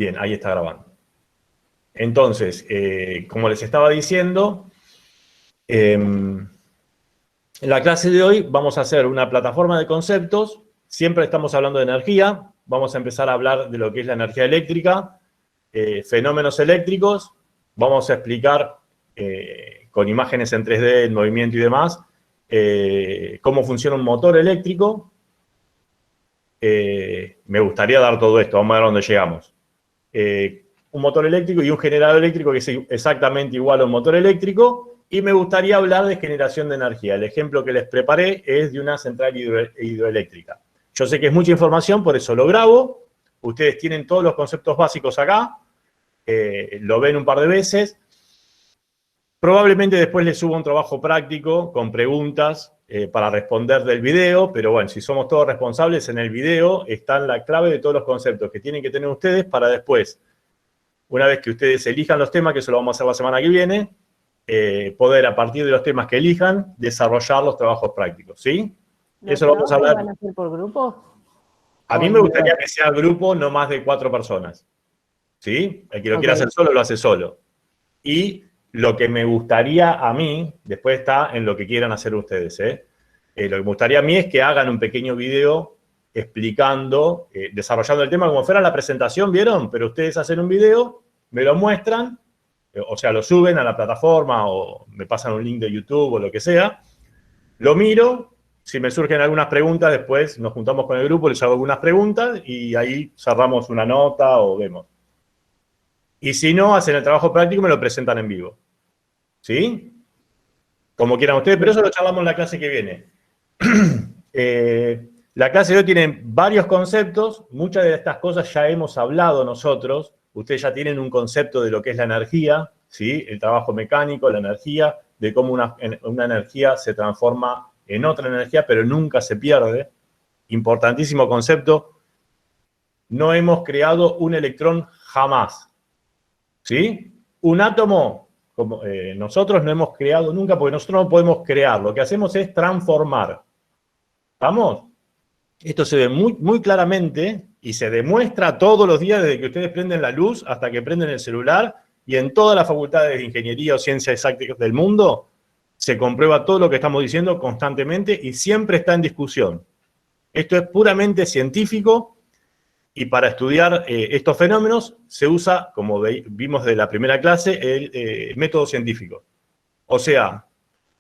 Bien, ahí está grabando. Entonces, como les estaba diciendo, en la clase de hoy vamos a hacer una plataforma de conceptos. Siempre estamos hablando de energía. Vamos a empezar a hablar de lo que es la energía eléctrica, fenómenos eléctricos. Vamos a explicar con imágenes en 3D, en movimiento y demás, cómo funciona un motor eléctrico. Me gustaría dar todo esto, vamos a ver dónde llegamos. Un motor eléctrico y un generador eléctrico que es exactamente igual a un motor eléctrico, y me gustaría hablar de generación de energía. El ejemplo que les preparé es de una central hidroeléctrica. Yo sé que es mucha información, por eso lo grabo. Ustedes tienen todos los conceptos básicos acá, lo ven un par de veces. Probablemente después les suba un trabajo práctico con preguntas para responder del video, pero bueno, si somos todos responsables, en el video está la clave de todos los conceptos que tienen que tener ustedes para después, una vez que ustedes elijan los temas, que eso lo vamos a hacer la semana que viene, poder a partir de los temas que elijan, desarrollar los trabajos prácticos, ¿sí? Eso lo vamos a hablar. ¿Van a hacer por grupo? A mí me gustaría que sea grupo no más de 4 personas, ¿sí? El que lo quiera hacer solo, lo hace solo. Y lo que me gustaría a mí, después está en lo que quieran hacer ustedes, lo que me gustaría a mí es que hagan un pequeño video explicando, desarrollando el tema como fuera la presentación, ¿vieron? Pero ustedes hacen un video, me lo muestran, o sea, lo suben a la plataforma o me pasan un link de YouTube o lo que sea, lo miro, si me surgen algunas preguntas, después nos juntamos con el grupo, les hago algunas preguntas y ahí cerramos una nota o vemos. Y si no, hacen el trabajo práctico y me lo presentan en vivo. ¿Sí? Como quieran ustedes, pero eso lo charlamos en la clase que viene. La clase de hoy tiene varios conceptos. Muchas de estas cosas ya hemos hablado nosotros. Ustedes ya tienen un concepto de lo que es la energía, ¿sí? El trabajo mecánico, la energía, de cómo una energía se transforma en otra energía, pero nunca se pierde. Importantísimo concepto. No hemos creado un electrón jamás. ¿Sí? Un átomo, como, nosotros no hemos creado nunca, porque nosotros no podemos crear. Lo que hacemos es transformar. ¿Vamos? Esto se ve muy, muy claramente y se demuestra todos los días desde que ustedes prenden la luz hasta que prenden el celular, y en todas las facultades de ingeniería o ciencias exactas del mundo se comprueba todo lo que estamos diciendo constantemente y siempre está en discusión. Esto es puramente científico. Y para estudiar estos fenómenos se usa, como vimos de la primera clase, el método científico. O sea,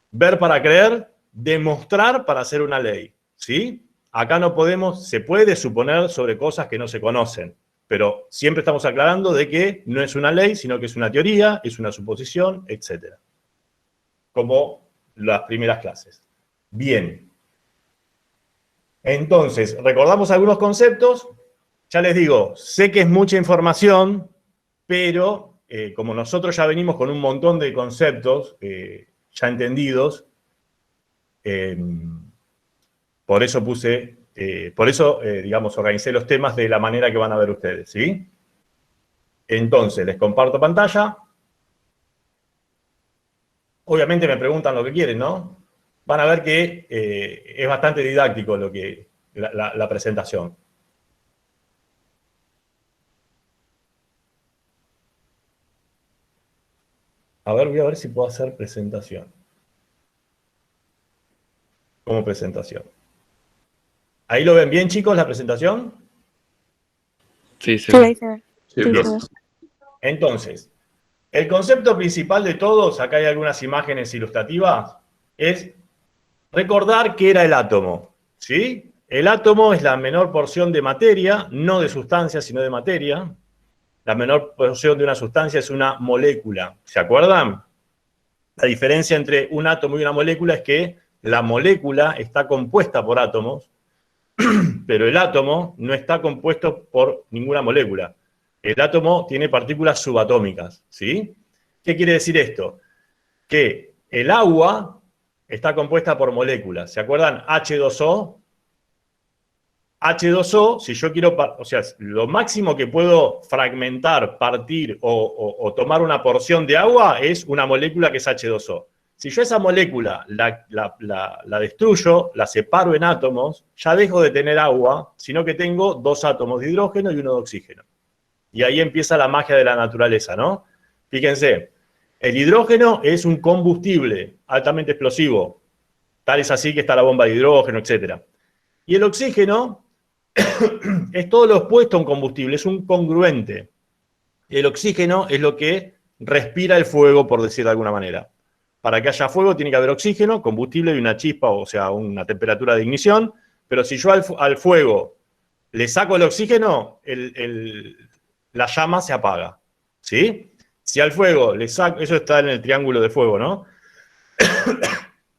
ver para creer, demostrar para hacer una ley. ¿Sí? Acá no podemos, se puede suponer sobre cosas que no se conocen, pero siempre estamos aclarando de que no es una ley, sino que es una teoría, es una suposición, etc. Como las primeras clases. Bien. Entonces, recordamos algunos conceptos. Ya les digo, sé que es mucha información, pero como nosotros ya venimos con un montón de conceptos ya entendidos, por eso digamos, organicé los temas de la manera que van a ver ustedes, ¿sí? Entonces, les comparto pantalla. Obviamente me preguntan lo que quieren, ¿no? Van a ver que es bastante didáctico la presentación. A ver, voy a ver si puedo hacer presentación. Como presentación. ¿Ahí lo ven bien, chicos, la presentación? Sí, sí. Sí, Entonces, el concepto principal de todos, acá hay algunas imágenes ilustrativas, es recordar qué era el átomo, ¿sí? El átomo es la menor porción de materia, no de sustancia, sino de materia. La menor porción de una sustancia es una molécula, ¿se acuerdan? La diferencia entre un átomo y una molécula es que la molécula está compuesta por átomos, pero el átomo no está compuesto por ninguna molécula. El átomo tiene partículas subatómicas, ¿sí? ¿Qué quiere decir esto? Que el agua está compuesta por moléculas. ¿Se acuerdan? H2O. H2O, si yo quiero, o sea, lo máximo que puedo fragmentar, partir o tomar una porción de agua es una molécula que es H2O. Si yo esa molécula la destruyo, la separo en átomos, ya dejo de tener agua, sino que tengo 2 átomos de hidrógeno y 1 de oxígeno. Y ahí empieza la magia de la naturaleza, ¿no? Fíjense, el hidrógeno es un combustible altamente explosivo. Tal es así que está la bomba de hidrógeno, etc. Y el oxígeno es todo lo opuesto a un combustible, es un congruente. El oxígeno es lo que respira el fuego, por decir de alguna manera. Para que haya fuego tiene que haber oxígeno, combustible y una chispa, o sea, una temperatura de ignición. Pero si yo al fuego le saco el oxígeno, la llama se apaga. ¿Sí? Si al fuego le saco, eso está en el triángulo de fuego, ¿no?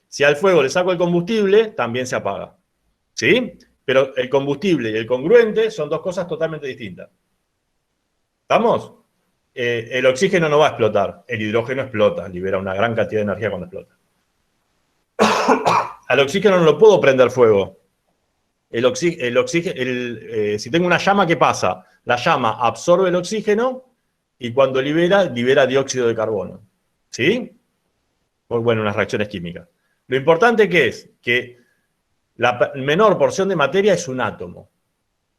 Si al fuego le saco el combustible, también se apaga. ¿Sí? Pero el combustible y el congruente son dos cosas totalmente distintas. ¿Estamos? El oxígeno no va a explotar, el hidrógeno explota, libera una gran cantidad de energía cuando explota. Al oxígeno no lo puedo prender fuego. Si tengo una llama, ¿qué pasa? La llama absorbe el oxígeno y cuando libera dióxido de carbono. ¿Sí? Pues bueno, unas reacciones químicas. Lo importante que es que la menor porción de materia es un átomo.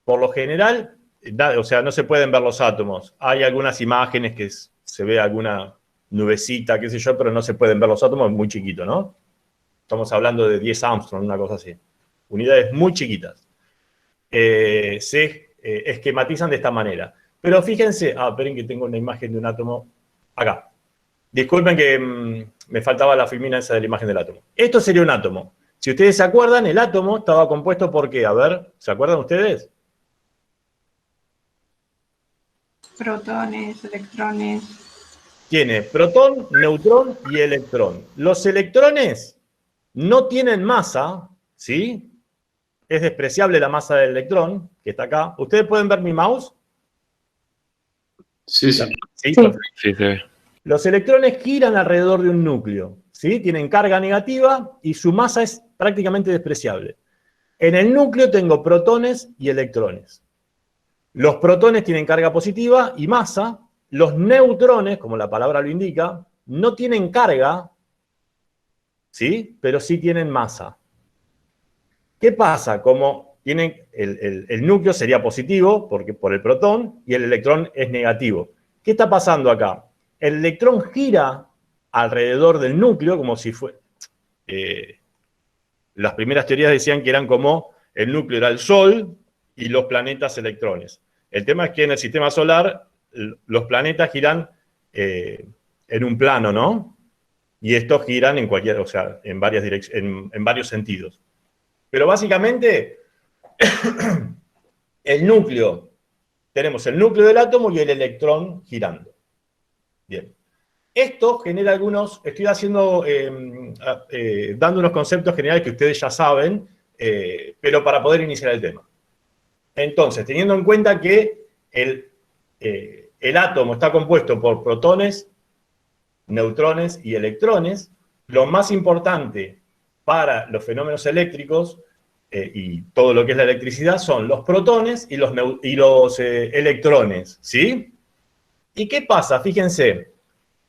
Por lo general, o sea, no se pueden ver los átomos. Hay algunas imágenes que se ve alguna nubecita, qué sé yo, pero no se pueden ver los átomos, es muy chiquito, ¿no? Estamos hablando de 10 Armstrong, una cosa así. Unidades muy chiquitas. Se esquematizan de esta manera. Pero fíjense, esperen que tengo una imagen de un átomo acá. Disculpen que me faltaba la filmina esa de la imagen del átomo. Esto sería un átomo. Si ustedes se acuerdan, el átomo estaba compuesto por ¿qué? A ver, ¿se acuerdan ustedes? Protones, electrones. Tiene protón, neutrón y electrón. Los electrones no tienen masa, ¿sí? Es despreciable la masa del electrón, que está acá. ¿Ustedes pueden ver mi mouse? Sí, sí. Sí, Sí, se ve. Los electrones giran alrededor de un núcleo, ¿sí? Tienen carga negativa y su masa es prácticamente despreciable. En el núcleo tengo protones y electrones. Los protones tienen carga positiva y masa. Los neutrones, como la palabra lo indica, no tienen carga, ¿sí? Pero sí tienen masa. ¿Qué pasa? Como tienen el núcleo sería positivo por el protón y el electrón es negativo. ¿Qué está pasando acá? El electrón gira alrededor del núcleo como si fuera... las primeras teorías decían que eran como el núcleo era el Sol y los planetas electrones. El tema es que en el sistema solar los planetas giran en un plano, ¿no? Y estos giran en cualquier, o sea, en varias en varios sentidos. Pero básicamente, el núcleo, tenemos el núcleo del átomo y el electrón girando. Bien. Esto genera algunos, estoy haciendo, dando unos conceptos generales que ustedes ya saben, pero para poder iniciar el tema. Entonces, teniendo en cuenta que el átomo está compuesto por protones, neutrones y electrones, lo más importante para los fenómenos eléctricos y todo lo que es la electricidad son los protones y los electrones, ¿sí? ¿Y qué pasa? Fíjense,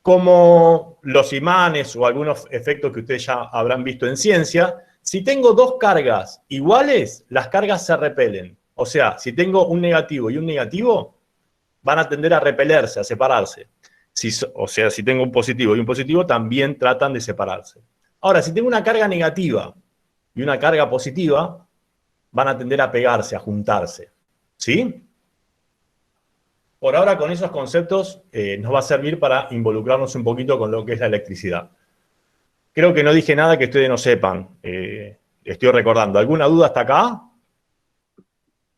como los imanes o algunos efectos que ustedes ya habrán visto en ciencia, si tengo dos cargas iguales, las cargas se repelen. O sea, si tengo un negativo y un negativo, van a tender a repelerse, a separarse. O sea, si tengo un positivo y un positivo, también tratan de separarse. Ahora, si tengo una carga negativa y una carga positiva, van a tender a pegarse, a juntarse. ¿Sí? Por ahora, con esos conceptos, nos va a servir para involucrarnos un poquito con lo que es la electricidad. Creo que no dije nada que ustedes no sepan. Estoy recordando. ¿Alguna duda hasta acá?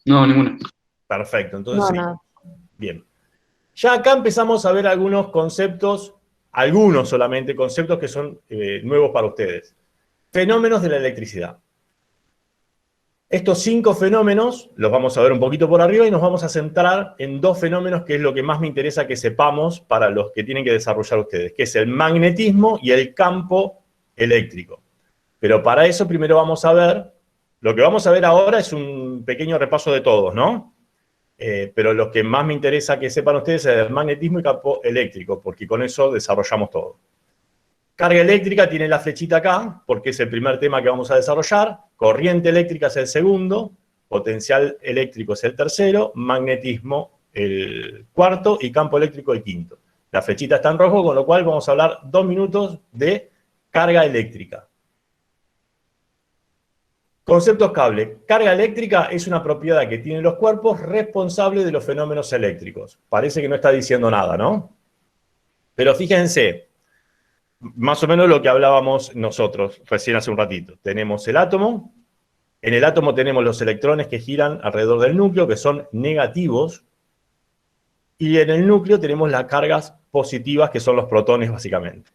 No, ninguna. Perfecto, entonces No, sí. nada. Bien. Ya acá empezamos a ver algunos conceptos, algunos solamente, conceptos que son nuevos para ustedes. Fenómenos de la electricidad. Estos 5 fenómenos los vamos a ver un poquito por arriba y nos vamos a centrar en 2 fenómenos que es lo que más me interesa que sepamos para los que tienen que desarrollar ustedes, que es el magnetismo y el campo eléctrico. Pero para eso primero vamos a ver, lo que vamos a ver ahora es un pequeño repaso de todos, ¿no? Pero lo que más me interesa que sepan ustedes es el magnetismo y campo eléctrico, porque con eso desarrollamos todo. Carga eléctrica tiene la flechita acá, porque es el primer tema que vamos a desarrollar. Corriente eléctrica es el segundo, potencial eléctrico es el tercero, magnetismo el cuarto y campo eléctrico el quinto. La flechita está en rojo, con lo cual vamos a hablar 2 minutos de carga eléctrica. Conceptos cable. Carga eléctrica es una propiedad que tienen los cuerpos responsables de los fenómenos eléctricos. Parece que no está diciendo nada, ¿no? Pero fíjense, más o menos lo que hablábamos nosotros recién hace un ratito. Tenemos el átomo. En el átomo tenemos los electrones que giran alrededor del núcleo, que son negativos. Y en el núcleo tenemos las cargas positivas, que son los protones, básicamente.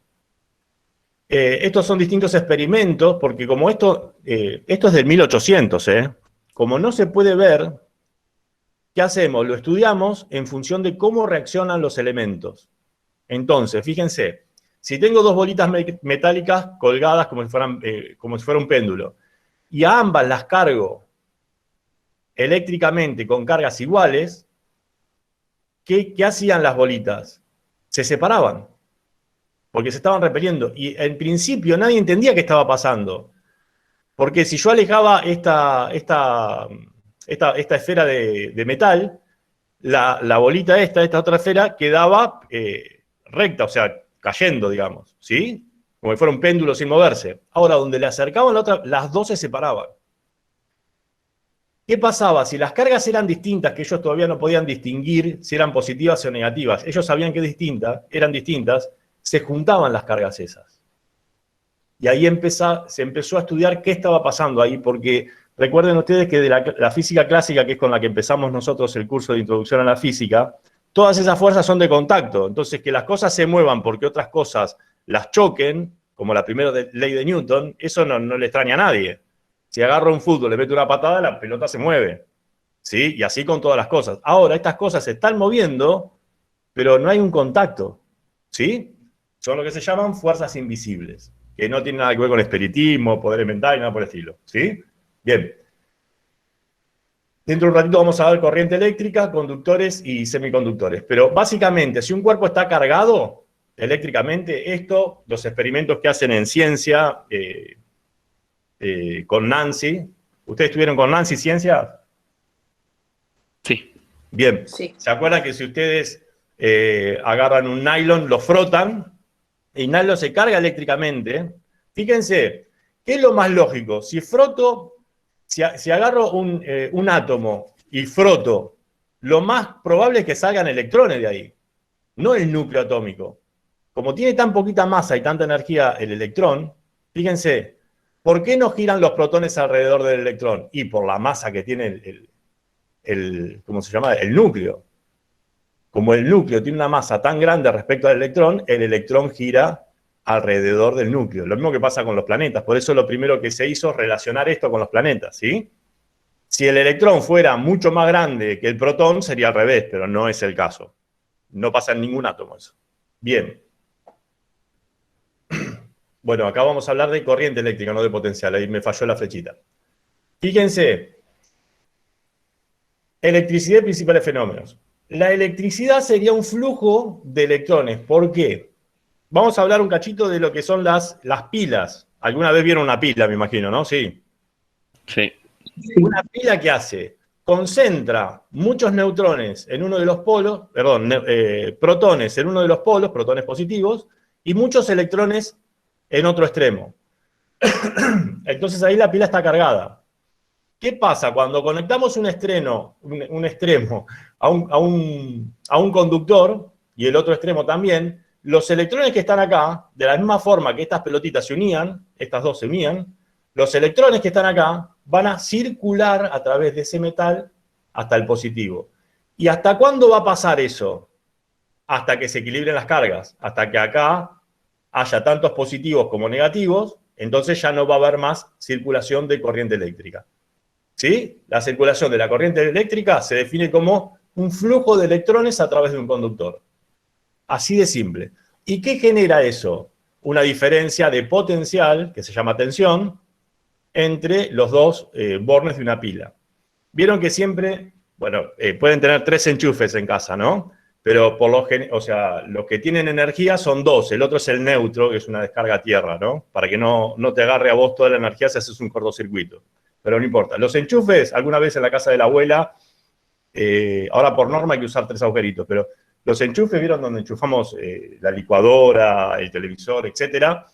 Estos son distintos experimentos, porque como esto es del 1800, como no se puede ver, ¿qué hacemos? Lo estudiamos en función de cómo reaccionan los elementos. Entonces, fíjense, si tengo dos bolitas metálicas colgadas como si fuera un péndulo, y a ambas las cargo eléctricamente con cargas iguales, ¿qué hacían las bolitas? Se separaban, porque se estaban repeliendo. Y en principio nadie entendía qué estaba pasando. Porque si yo alejaba esta esfera de metal, la bolita esta otra esfera, quedaba recta, o sea, cayendo, digamos, ¿sí? Como si fuera un péndulo sin moverse. Ahora, donde le acercaban la otra, las dos se separaban. ¿Qué pasaba? Si las cargas eran distintas, que ellos todavía no podían distinguir si eran positivas o negativas, ellos sabían que eran distintas, se juntaban las cargas esas. Y ahí se empezó a estudiar qué estaba pasando ahí, porque recuerden ustedes que de la física clásica, que es con la que empezamos nosotros el curso de Introducción a la Física, todas esas fuerzas son de contacto. Entonces, que las cosas se muevan porque otras cosas las choquen, como la primera ley de Newton, eso no le extraña a nadie. Si agarro un fútbol, le meto una patada, la pelota se mueve. ¿Sí? Y así con todas las cosas. Ahora, estas cosas se están moviendo, pero no hay un contacto. ¿Sí? Son lo que se llaman fuerzas invisibles, que no tienen nada que ver con espiritismo, poder mental y nada por el estilo. ¿Sí? Bien. Dentro de un ratito vamos a ver corriente eléctrica, conductores y semiconductores. Pero básicamente, si un cuerpo está cargado eléctricamente, los experimentos que hacen en ciencia, con Nancy. ¿Ustedes estuvieron con Nancy Ciencia? Sí. Bien. Sí. ¿Se acuerdan que si ustedes agarran un nylon, lo frotan, y el nylon se carga eléctricamente? Fíjense, ¿qué es lo más lógico? Si agarro un átomo y froto, lo más probable es que salgan electrones de ahí, no el núcleo atómico. Como tiene tan poquita masa y tanta energía el electrón, fíjense, ¿por qué no giran los protones alrededor del electrón? Y por la masa que tiene ¿cómo se llama? El núcleo. Como el núcleo tiene una masa tan grande respecto al electrón, el electrón gira alrededor del núcleo. Lo mismo que pasa con los planetas. Por eso lo primero que se hizo es relacionar esto con los planetas, ¿sí? Si el electrón fuera mucho más grande que el protón, sería al revés, pero no es el caso. No pasa en ningún átomo eso. Bien. Bueno, acá vamos a hablar de corriente eléctrica, no de potencial. Ahí me falló la flechita. Fíjense. Electricidad y principales fenómenos. La electricidad sería un flujo de electrones. ¿Por qué? Vamos a hablar un cachito de lo que son las pilas. ¿Alguna vez vieron una pila, me imagino, no? Sí. Sí. Una pila, ¿qué hace? Concentra muchos neutrones en uno de los polos, protones en uno de los polos, protones positivos, y muchos electrones en otro extremo. Entonces ahí la pila está cargada. ¿Qué pasa? Cuando conectamos un extremo a un conductor, y el otro extremo también, los electrones que están acá, de la misma forma que estas pelotitas se unían, estas dos se unían, los electrones que están acá van a circular a través de ese metal hasta el positivo. ¿Y hasta cuándo va a pasar eso? Hasta que se equilibren las cargas, hasta que acá haya tantos positivos como negativos, entonces ya no va a haber más circulación de corriente eléctrica. ¿Sí? La circulación de la corriente eléctrica se define como un flujo de electrones a través de un conductor. Así de simple. ¿Y qué genera eso? Una diferencia de potencial, que se llama tensión, entre los dos bornes de una pila. Vieron que siempre, bueno, pueden tener 3 enchufes en casa, ¿no? Pero los que tienen energía son 2. El otro es el neutro, que es una descarga a tierra, ¿no? Para que no te agarre a vos toda la energía si haces un cortocircuito. Pero no importa. Los enchufes, alguna vez en la casa de la abuela, ahora por norma hay que usar 3 agujeritos, pero los enchufes, ¿vieron donde enchufamos la licuadora, el televisor, etcétera?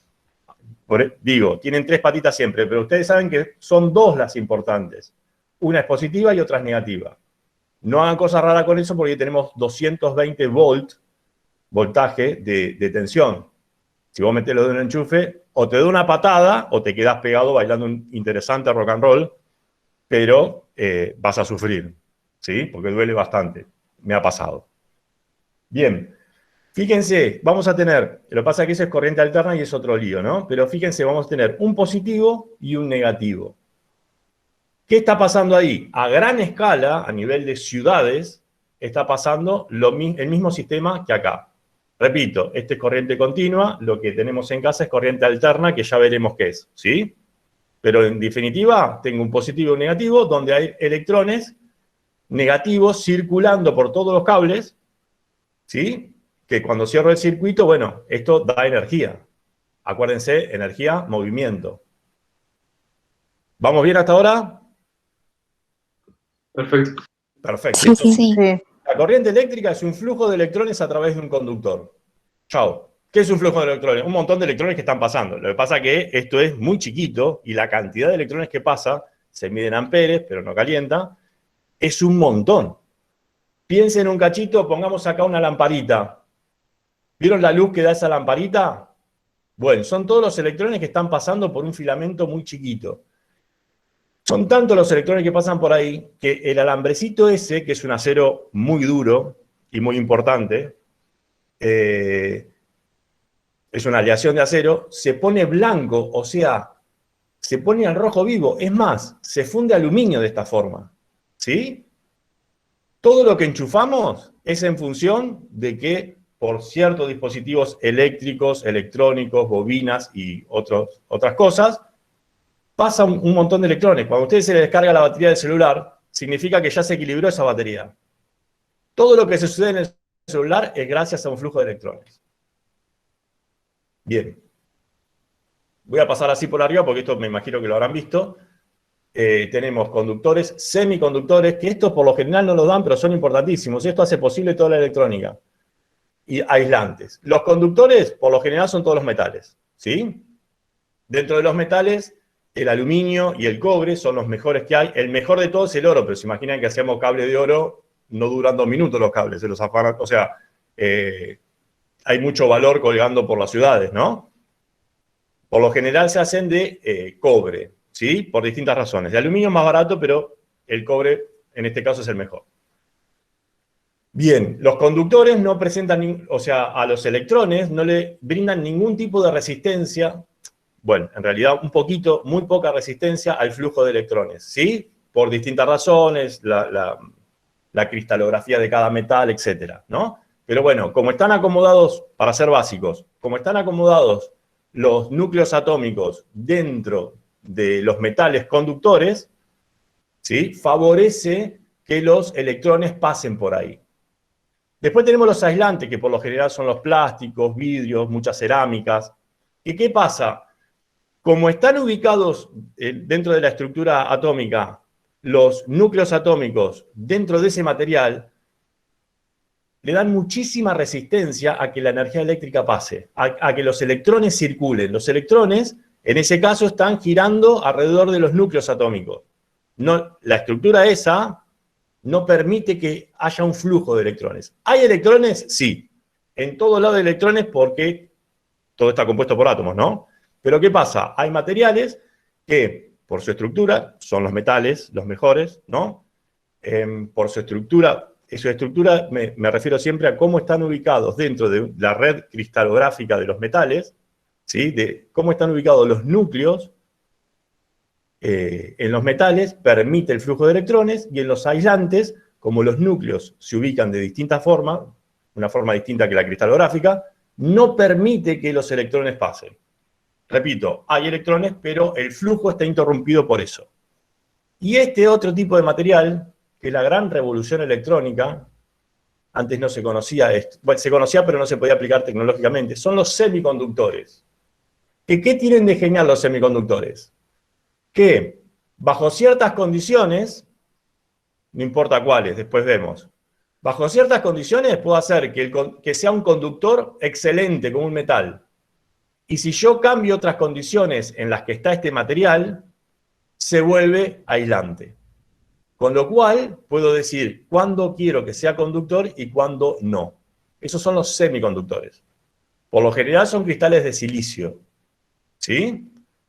Digo, tienen 3 patitas siempre, pero ustedes saben que son 2 las importantes. Una es positiva y otra es negativa. No hagan cosas raras con eso porque tenemos 220 voltaje de tensión. Si vos metés lo de un enchufe, o te da una patada o te quedás pegado bailando un interesante rock and roll, pero vas a sufrir, ¿sí? Porque duele bastante. Me ha pasado. Bien. Fíjense, vamos a tener, lo que pasa es que eso es corriente alterna y es otro lío, ¿no? Pero fíjense, vamos a tener un positivo y un negativo. ¿Qué está pasando ahí? A gran escala, a nivel de ciudades, está pasando el mismo sistema que acá. Repito, este es corriente continua, lo que tenemos en casa es corriente alterna, que ya veremos qué es, ¿sí? Pero en definitiva, tengo un positivo y un negativo, donde hay electrones negativos circulando por todos los cables, ¿sí? Que cuando cierro el circuito, bueno, esto da energía. Acuérdense, energía, movimiento. ¿Vamos bien hasta ahora? Perfecto. Perfecto. Sí. La corriente eléctrica es un flujo de electrones a través de un conductor. Chao. ¿Qué es un flujo de electrones? Un montón de electrones que están pasando. Lo que pasa es que esto es muy chiquito y la cantidad de electrones que pasa, se mide en amperes, pero no calienta, es un montón. Piensen un cachito, pongamos acá una lamparita. ¿Vieron la luz que da esa lamparita? Bueno, son todos los electrones que están pasando por un filamento muy chiquito. Son tantos los electrones que pasan por ahí que el alambrecito ese, que es un acero muy duro y muy importante, es una aleación de acero, se pone blanco, o sea, se pone al rojo vivo. Es más, se funde aluminio de esta forma. ¿Sí? Todo lo que enchufamos es en función de que por ciertos dispositivos eléctricos, electrónicos, bobinas y otras cosas, pasa un montón de electrones. Cuando a ustedes se les descarga la batería del celular, significa que ya se equilibró esa batería. Todo lo que se sucede en el celular es gracias a un flujo de electrones. Bien. Voy a pasar así por arriba porque esto me imagino que lo habrán visto. Tenemos conductores, semiconductores, que estos por lo general no los dan, pero son importantísimos. Esto hace posible toda la electrónica. Y aislantes. Los conductores, por lo general, son todos los metales, ¿sí? Dentro de los metales, el aluminio y el cobre son los mejores que hay. El mejor de todos es el oro, pero se imaginan que hacemos cable de oro, no duran 2 minutos los cables, se los afanan. O sea, hay mucho valor colgando por las ciudades, ¿no? Por lo general se hacen de cobre, ¿sí? Por distintas razones. De aluminio es más barato, pero el cobre, en este caso, es el mejor. Bien, los conductores no presentan, o sea, a los electrones no le brindan ningún tipo de resistencia, bueno, en realidad un poquito, muy poca resistencia al flujo de electrones, ¿sí? Por distintas razones, la cristalografía de cada metal, etcétera, ¿no? Pero bueno, como están acomodados, para ser básicos, como están acomodados los núcleos atómicos dentro de los metales conductores, ¿sí? Favorece que los electrones pasen por ahí. Después tenemos los aislantes, que por lo general son los plásticos, vidrios, muchas cerámicas. ¿Y qué pasa? Como están ubicados dentro de la estructura atómica, los núcleos atómicos dentro de ese material, le dan muchísima resistencia a que la energía eléctrica pase, a que los electrones circulen. Los electrones, en ese caso, están girando alrededor de los núcleos atómicos. No, la estructura esa no permite que haya un flujo de electrones. ¿Hay electrones? Sí. En todos lados hay electrones porque todo está compuesto por átomos, ¿no? Pero ¿qué pasa? Hay materiales que, por su estructura, son los metales los mejores, ¿no? Por su estructura me refiero siempre a cómo están ubicados dentro de la red cristalográfica de los metales, ¿sí? De cómo están ubicados los núcleos en los metales, permite el flujo de electrones, y en los aislantes, como los núcleos se ubican de distinta forma, una forma distinta que la cristalográfica, no permite que los electrones pasen. Repito, hay electrones, pero el flujo está interrumpido por eso. Y este otro tipo de material, que es la gran revolución electrónica, antes no se conocía esto, bueno, se conocía pero no se podía aplicar tecnológicamente, son los semiconductores. ¿Qué tienen de genial los semiconductores? Que bajo ciertas condiciones, no importa cuáles, después vemos. Bajo ciertas condiciones puedo hacer que sea un conductor excelente como un metal. Y si yo cambio otras condiciones en las que está este material, se vuelve aislante. Con lo cual, puedo decir cuándo quiero que sea conductor y cuándo no. Esos son los semiconductores. Por lo general son cristales de silicio. ¿Sí?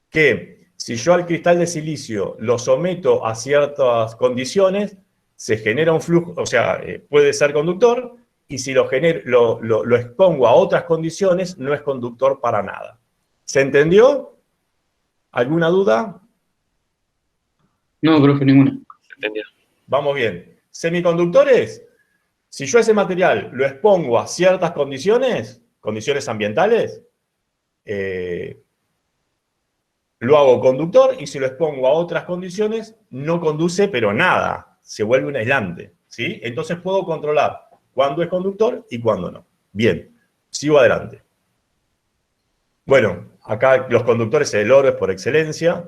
Que si yo al cristal de silicio lo someto a ciertas condiciones, se genera un flujo, o sea, puede ser conductor, y si lo expongo a otras condiciones, no es conductor para nada. ¿Se entendió? ¿Alguna duda? No, profe, ninguna. Entendido. Vamos bien. Semiconductores, si yo ese material lo expongo a ciertas condiciones ambientales, lo hago conductor, y si lo expongo a otras condiciones, no conduce, pero nada, se vuelve un aislante, ¿sí? Entonces puedo controlar cuándo es conductor y cuándo no. Bien, sigo adelante. Bueno, acá los conductores, el oro es por excelencia.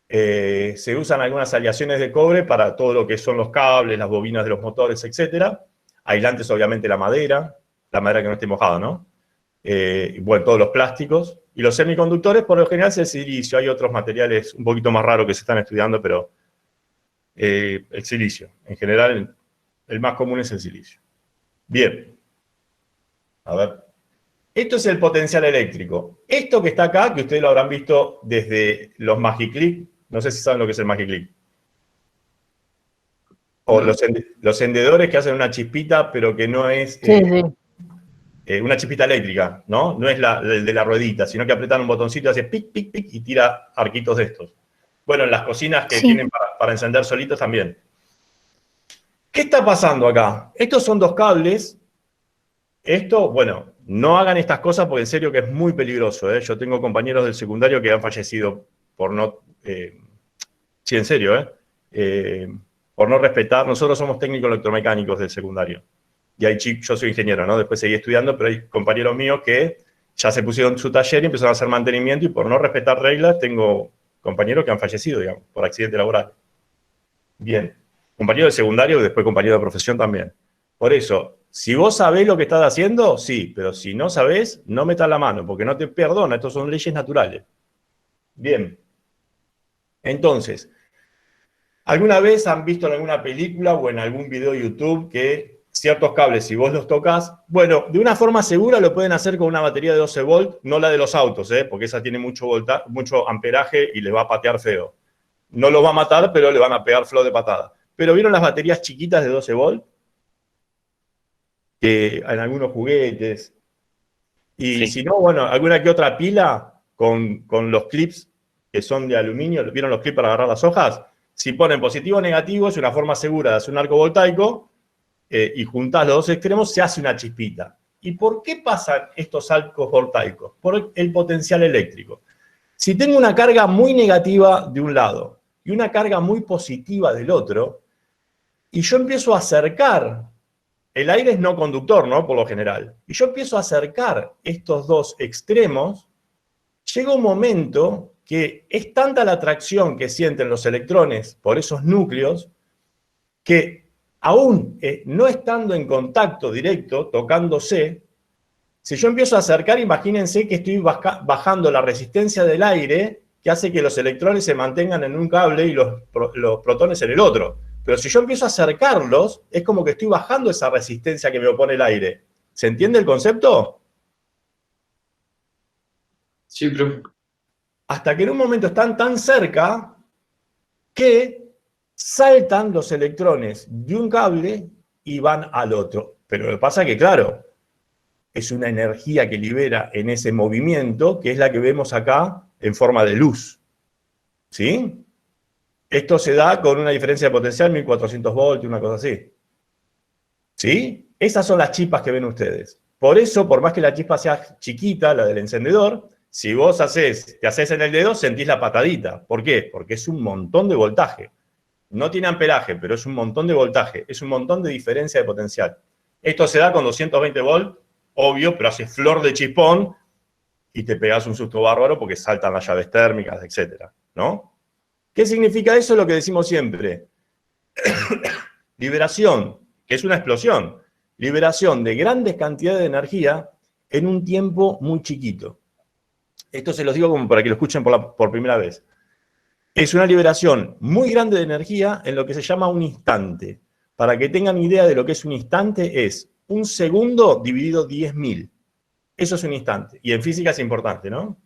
Se usan algunas aleaciones de cobre para todo lo que son los cables, las bobinas de los motores, etc. Aislantes, obviamente, la madera que no esté mojada, ¿no? Bueno, todos los plásticos. Y los semiconductores, por lo general, es el silicio. Hay otros materiales un poquito más raros que se están estudiando, pero el silicio. En general, el más común es el silicio. Bien. A ver. Esto es el potencial eléctrico. Esto que está acá, que ustedes lo habrán visto desde los Magiclick, no sé si saben lo que es el Magiclick. O los encendedores que hacen una chispita, pero que no es una chispita eléctrica, ¿no? No es el de la ruedita, sino que apretan un botoncito y hace pic, pic, pic, y tira arquitos de estos. Bueno, en las cocinas que tienen para encender solitos también. ¿Qué está pasando acá? Estos son dos cables. Esto, bueno, no hagan estas cosas porque en serio que es muy peligroso, ¿eh? Yo tengo compañeros del secundario que han fallecido por no... sí, en serio, por no respetar. Nosotros somos técnicos electromecánicos del secundario. Y hay chicos, yo soy ingeniero, ¿no? Después seguí estudiando, pero hay compañeros míos que ya se pusieron en su taller y empezaron a hacer mantenimiento, y por no respetar reglas tengo compañeros que han fallecido, digamos, por accidente laboral. Bien. Compañero de secundario y después compañero de profesión también. Por eso, si vos sabés lo que estás haciendo, sí, pero si no sabés, no metas la mano, porque no te perdona, estos son leyes naturales. Bien. Entonces, ¿alguna vez han visto en alguna película o en algún video de YouTube que ciertos cables, si vos los tocas, bueno, de una forma segura lo pueden hacer con una batería de 12 volt, no la de los autos, porque esa tiene mucho amperaje y les va a patear feo. No los va a matar, pero le van a pegar flow de patada. Pero ¿vieron las baterías chiquitas de 12 volt? Que en algunos juguetes. Y si no, bueno, alguna que otra pila con los clips que son de aluminio. ¿Vieron los clips para agarrar las hojas? Si ponen positivo o negativo, es una forma segura de hacer un arco voltaico, y juntás los dos extremos, se hace una chispita. ¿Y por qué pasan estos arcos voltaicos? Por el potencial eléctrico. Si tengo una carga muy negativa de un lado y una carga muy positiva del otro, y yo empiezo a acercar, el aire es no conductor, ¿no? Por lo general. Y yo empiezo a acercar estos dos extremos, llega un momento que es tanta la atracción que sienten los electrones por esos núcleos, que aún no estando en contacto directo, tocándose, si yo empiezo a acercar, imagínense que estoy bajando la resistencia del aire, que hace que los electrones se mantengan en un cable y los protones en el otro. Pero si yo empiezo a acercarlos, es como que estoy bajando esa resistencia que me opone el aire. ¿Se entiende el concepto? Sí, profe. Hasta que en un momento están tan cerca que saltan los electrones de un cable y van al otro. Pero lo que pasa es que, claro, es una energía que libera en ese movimiento, que es la que vemos acá en forma de luz. ¿Sí? Esto se da con una diferencia de potencial, 1400 voltios, una cosa así. ¿Sí? Esas son las chispas que ven ustedes. Por eso, por más que la chispa sea chiquita, la del encendedor, si vos te haces en el dedo, sentís la patadita. ¿Por qué? Porque es un montón de voltaje. No tiene amperaje, pero es un montón de voltaje. Es un montón de diferencia de potencial. Esto se da con 220 volts, obvio, pero hace flor de chispón y te pegás un susto bárbaro porque saltan las llaves térmicas, etc. ¿No? ¿Qué significa eso? Lo que decimos siempre. Liberación, que es una explosión. Liberación de grandes cantidades de energía en un tiempo muy chiquito. Esto se los digo como para que lo escuchen por primera vez. Es una liberación muy grande de energía en lo que se llama un instante. Para que tengan idea de lo que es un instante, es un segundo dividido 10.000. Eso es un instante. Y en física es importante, ¿no?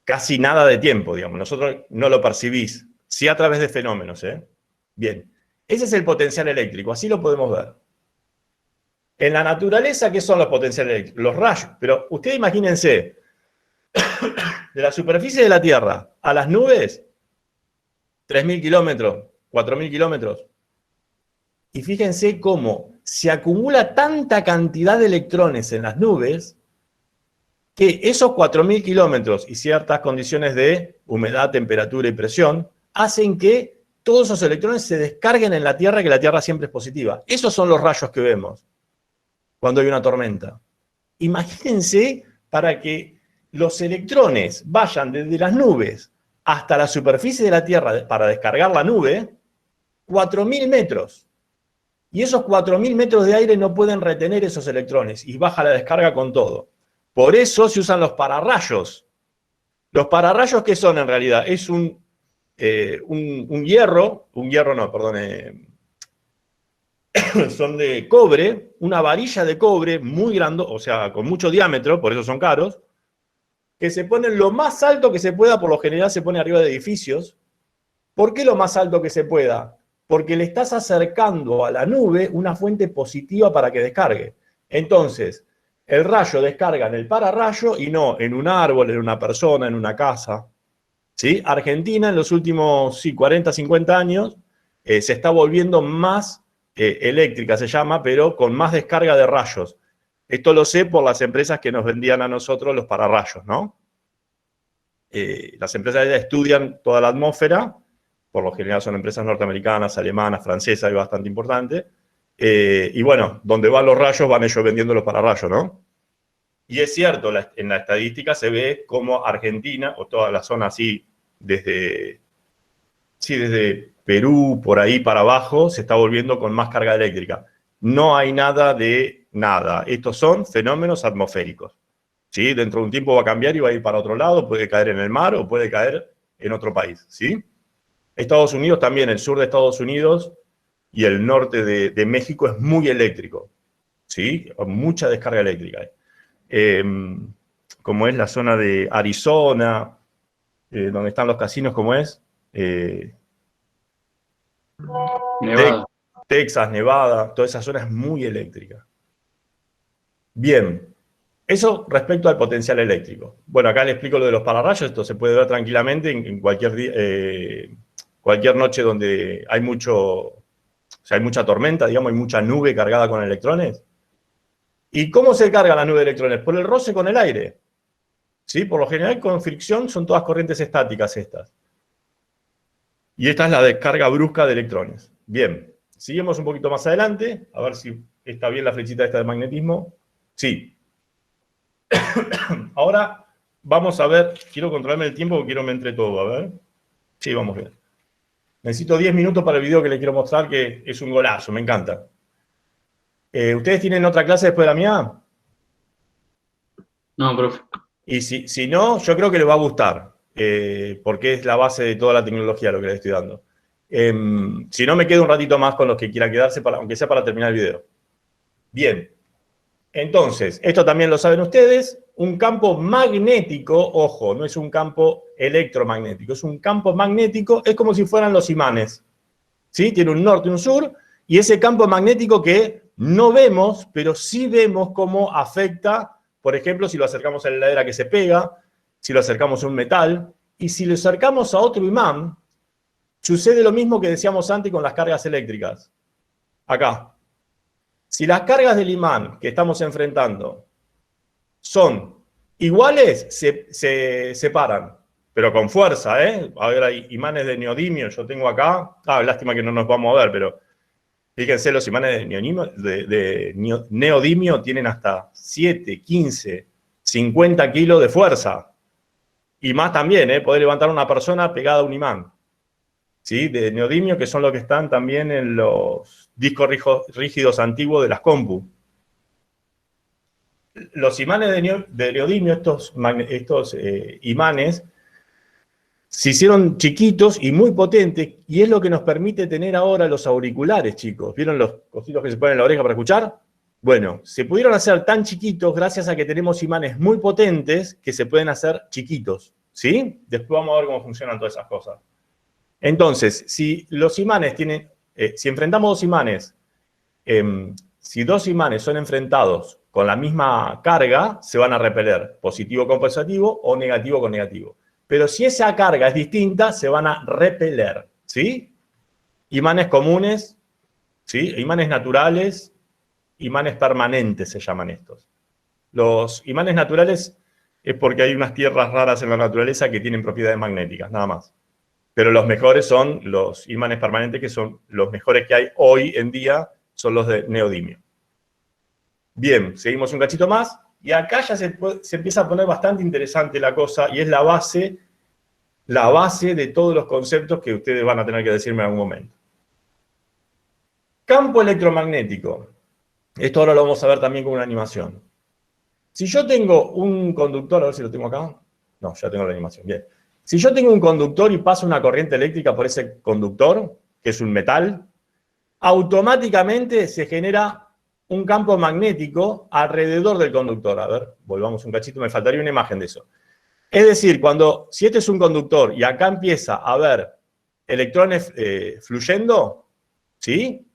Casi nada de tiempo, digamos. Nosotros no lo percibís. Sí a través de fenómenos, ¿eh? Bien. Ese es el potencial eléctrico. Así lo podemos ver. En la naturaleza, ¿qué son los potenciales eléctricos? Los rayos. Pero ustedes imagínense, de la superficie de la Tierra a las nubes, 3.000 kilómetros, 4.000 kilómetros. Y fíjense cómo se acumula tanta cantidad de electrones en las nubes que esos 4.000 kilómetros y ciertas condiciones de humedad, temperatura y presión hacen que todos esos electrones se descarguen en la Tierra, que la Tierra siempre es positiva. Esos son los rayos que vemos cuando hay una tormenta. Imagínense para que los electrones vayan desde las nubes hasta la superficie de la Tierra para descargar la nube, 4.000 metros. Y esos 4.000 metros de aire no pueden retener esos electrones y baja la descarga con todo. Por eso se usan los pararrayos. ¿Los pararrayos qué son en realidad? Es un hierro, son de cobre, una varilla de cobre muy grande, o sea, con mucho diámetro, por eso son caros, que se ponen lo más alto que se pueda, por lo general se pone arriba de edificios. ¿Por qué lo más alto que se pueda? Porque le estás acercando a la nube una fuente positiva para que descargue. Entonces, el rayo descarga en el pararrayo y no en un árbol, en una persona, en una casa. ¿Sí? Argentina en los últimos 40, 50 años se está volviendo más eléctrica, se llama, pero con más descarga de rayos. Esto lo sé por las empresas que nos vendían a nosotros los pararrayos, ¿no? Las empresas ya estudian toda la atmósfera, por lo general son empresas norteamericanas, alemanas, francesas, y bastante importante. Y bueno, donde van los rayos, van ellos vendiendo los pararrayos, ¿no? Y es cierto, en la estadística se ve como Argentina, o toda la zona así, desde Perú, por ahí para abajo, se está volviendo con más carga eléctrica. No hay nada de nada. Estos son fenómenos atmosféricos. ¿Sí? Dentro de un tiempo va a cambiar y va a ir para otro lado, puede caer en el mar o puede caer en otro país. ¿Sí? Estados Unidos también, el sur de Estados Unidos y el norte de México es muy eléctrico. ¿Sí? Mucha descarga eléctrica. Como es la zona de Arizona, donde están los casinos, ¿cómo es? Nevada. Texas, Nevada, toda esa zona es muy eléctrica. Bien, eso respecto al potencial eléctrico. Bueno, acá le explico lo de los pararrayos, esto se puede ver tranquilamente en cualquier noche donde hay hay mucha tormenta, digamos, hay mucha nube cargada con electrones. ¿Y cómo se carga la nube de electrones? Por el roce con el aire. ¿Sí? Por lo general, con fricción son todas corrientes estáticas estas. Y esta es la descarga brusca de electrones. Bien, seguimos un poquito más adelante, a ver si está bien la flechita esta de magnetismo. Sí. Ahora vamos a ver, quiero controlarme el tiempo porque quiero que me entre todo, a ver. Sí, vamos bien. Necesito 10 minutos para el video que les quiero mostrar, que es un golazo, me encanta. ¿Ustedes tienen otra clase después de la mía? No, profe. Y si no, yo creo que les va a gustar, porque es la base de toda la tecnología lo que les estoy dando. Si no, me quedo un ratito más con los que quieran quedarse, aunque sea para terminar el video. Bien. Entonces, esto también lo saben ustedes, un campo magnético, ojo, no es un campo electromagnético, es un campo magnético, es como si fueran los imanes. ¿Sí? Tiene un norte y un sur, y ese campo magnético que no vemos, pero sí vemos cómo afecta, por ejemplo, si lo acercamos a la heladera que se pega, si lo acercamos a un metal, y si lo acercamos a otro imán, sucede lo mismo que decíamos antes con las cargas eléctricas. Acá. Si las cargas del imán que estamos enfrentando son iguales, se separan, pero con fuerza, ¿eh? A ver, hay imanes de neodimio, yo tengo acá, lástima que no nos vamos a ver, pero fíjense, los imanes de neodimio tienen hasta 7, 15, 50 kilos de fuerza. Y más también, puede levantar a una persona pegada a un imán. ¿sí? De neodimio, que son los que están también en los discos rígidos antiguos de las compu. Los imanes de neodimio, estos imanes, se hicieron chiquitos y muy potentes, y es lo que nos permite tener ahora los auriculares, chicos. ¿Vieron los cositos que se ponen en la oreja para escuchar? Bueno, se pudieron hacer tan chiquitos gracias a que tenemos imanes muy potentes que se pueden hacer chiquitos, ¿sí? Después vamos a ver cómo funcionan todas esas cosas. Entonces, si los imanes tienen, si enfrentamos dos imanes, si dos imanes son enfrentados con la misma carga, se van a repeler, positivo con positivo o negativo con negativo. Pero si esa carga es distinta, se van a repeler, ¿sí? Imanes comunes, ¿sí? Imanes naturales, imanes permanentes se llaman estos. Los imanes naturales es porque hay unas tierras raras en la naturaleza que tienen propiedades magnéticas, nada más. Pero los mejores son los imanes permanentes, que son los mejores que hay hoy en día, son los de neodimio. Bien, seguimos un cachito más, y acá ya se empieza a poner bastante interesante la cosa, y es la base de todos los conceptos que ustedes van a tener que decirme en algún momento. Campo electromagnético. Esto ahora lo vamos a ver también con una animación. Si yo tengo un conductor, a ver si lo tengo acá. No, ya tengo la animación, bien. Si yo tengo un conductor y paso una corriente eléctrica por ese conductor, que es un metal, automáticamente se genera un campo magnético alrededor del conductor. A ver, volvamos un cachito, me faltaría una imagen de eso. Es decir, si este es un conductor y acá empieza a haber electrones fluyendo, ¿sí?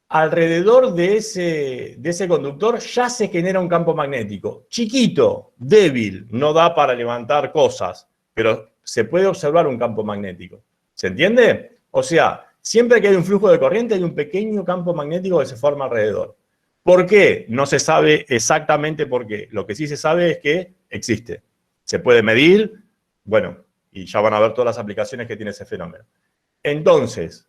Alrededor de ese conductor ya se genera un campo magnético. Chiquito, débil, no da para levantar cosas, pero se puede observar un campo magnético. ¿Se entiende? O sea, siempre que hay un flujo de corriente hay un pequeño campo magnético que se forma alrededor. ¿Por qué? No se sabe exactamente por qué. Lo que sí se sabe es que existe. Se puede medir, bueno, y ya van a ver todas las aplicaciones que tiene ese fenómeno. Entonces,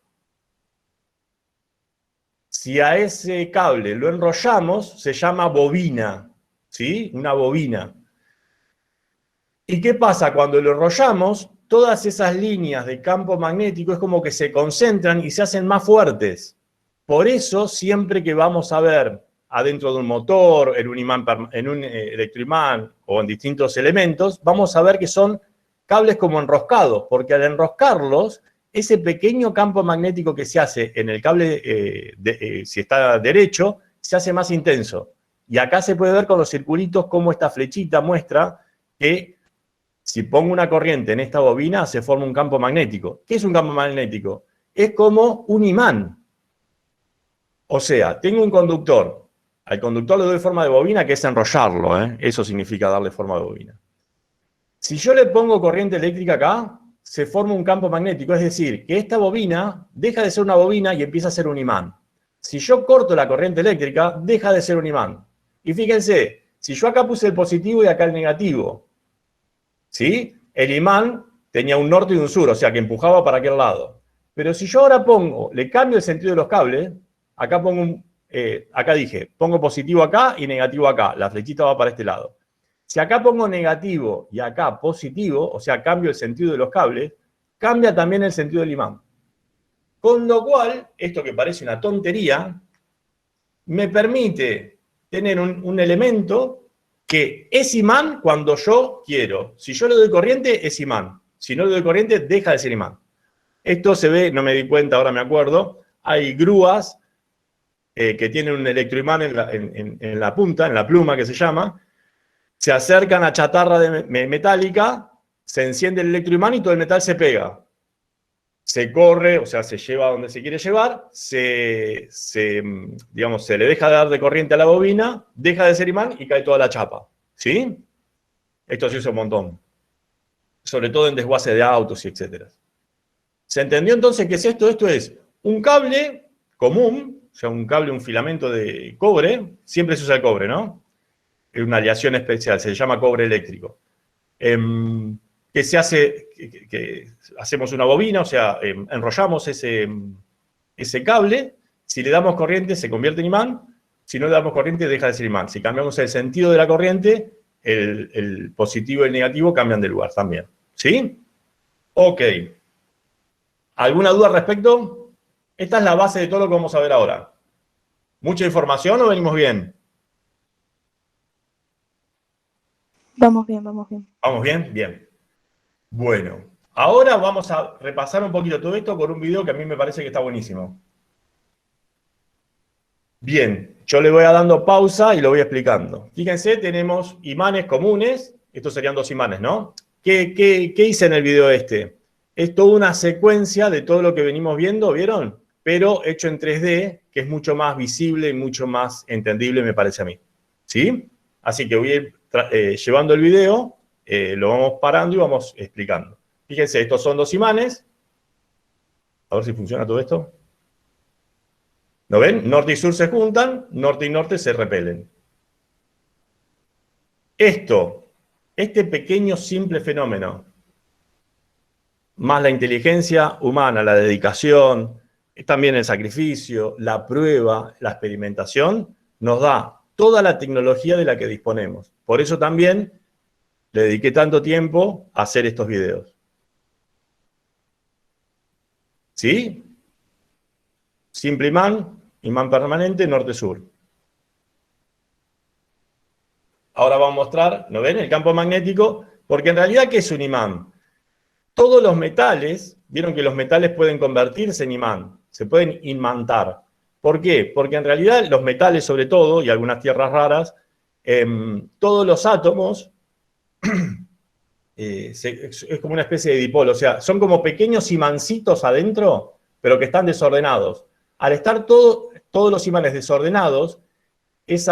si a ese cable lo enrollamos, se llama bobina, ¿sí? Una bobina. ¿Y qué pasa? Cuando lo enrollamos, todas esas líneas de campo magnético es como que se concentran y se hacen más fuertes. Por eso, siempre que vamos a ver adentro de un motor, en un electroimán o en distintos elementos, vamos a ver que son cables como enroscados, porque al enroscarlos, ese pequeño campo magnético que se hace en el cable, si está derecho, se hace más intenso. Y acá se puede ver con los circulitos cómo esta flechita muestra que si pongo una corriente en esta bobina, se forma un campo magnético. ¿Qué es un campo magnético? Es como un imán. O sea, tengo un conductor. Al conductor le doy forma de bobina, que es enrollarlo, ¿eh? Eso significa darle forma de bobina. Si yo le pongo corriente eléctrica acá, se forma un campo magnético. Es decir, que esta bobina deja de ser una bobina y empieza a ser un imán. Si yo corto la corriente eléctrica, deja de ser un imán. Y fíjense, si yo acá puse el positivo y acá el negativo, ¿sí? El imán tenía un norte y un sur, o sea que empujaba para aquel lado. Pero si yo ahora le cambio el sentido de los cables, acá acá dije, pongo positivo acá y negativo acá, la flechita va para este lado. Si acá pongo negativo y acá positivo, o sea, cambio el sentido de los cables, cambia también el sentido del imán. Con lo cual, esto que parece una tontería, me permite tener un elemento que es imán cuando yo quiero. Si yo le doy corriente, es imán. Si no le doy corriente, deja de ser imán. Esto se ve, no me di cuenta, ahora me acuerdo, hay grúas que tienen un electroimán en la punta, en la pluma que se llama, se acercan a chatarra metálica, se enciende el electroimán y todo el metal se pega. Se corre, o sea, se lleva donde se quiere llevar, digamos, se le deja de dar de corriente a la bobina, deja de ser imán y cae toda la chapa. ¿Sí? Esto se usa un montón. Sobre todo en desguace de autos y etcétera. ¿Se entendió entonces qué es esto? Esto es un cable común, o sea, un filamento de cobre, siempre se usa el cobre, ¿no? Es una aleación especial, se llama cobre eléctrico. Que se hace, que hacemos una bobina, o sea, enrollamos ese cable, si le damos corriente se convierte en imán, si no le damos corriente deja de ser imán. Si cambiamos el sentido de la corriente, el positivo y el negativo cambian de lugar también. ¿Sí? Ok. ¿Alguna duda al respecto? Esta es la base de todo lo que vamos a ver ahora. ¿Mucha información o venimos bien? Vamos bien, vamos bien. ¿Vamos bien? Bien. Bueno, ahora vamos a repasar un poquito todo esto con un video que a mí me parece que está buenísimo. Bien, yo le voy dando pausa y lo voy explicando. Fíjense, tenemos imanes comunes. Estos serían dos imanes, ¿no? ¿Qué hice en el video este? Es toda una secuencia de todo lo que venimos viendo, ¿vieron? Pero hecho en 3D, que es mucho más visible y mucho más entendible, me parece a mí. ¿Sí? Así que voy a ir llevando el video, lo vamos parando y vamos explicando. Fíjense, estos son dos imanes. A ver si funciona todo esto. ¿Lo ven? Norte y sur se juntan, norte y norte se repelen. Este pequeño simple fenómeno, más la inteligencia humana, la dedicación, también el sacrificio, la prueba, la experimentación, nos da toda la tecnología de la que disponemos. Por eso también le dediqué tanto tiempo a hacer estos videos. ¿Sí? Simple imán permanente, norte-sur. Ahora vamos a mostrar, ¿no ven? El campo magnético, porque en realidad, ¿qué es un imán? Todos los metales, vieron que los metales pueden convertirse en imán, se pueden imantar. ¿Por qué? Porque en realidad los metales, sobre todo, y algunas tierras raras, todos los átomos es como una especie de dipolo, o sea, son como pequeños imancitos adentro, pero que están desordenados. Al estar todos los imanes desordenados, es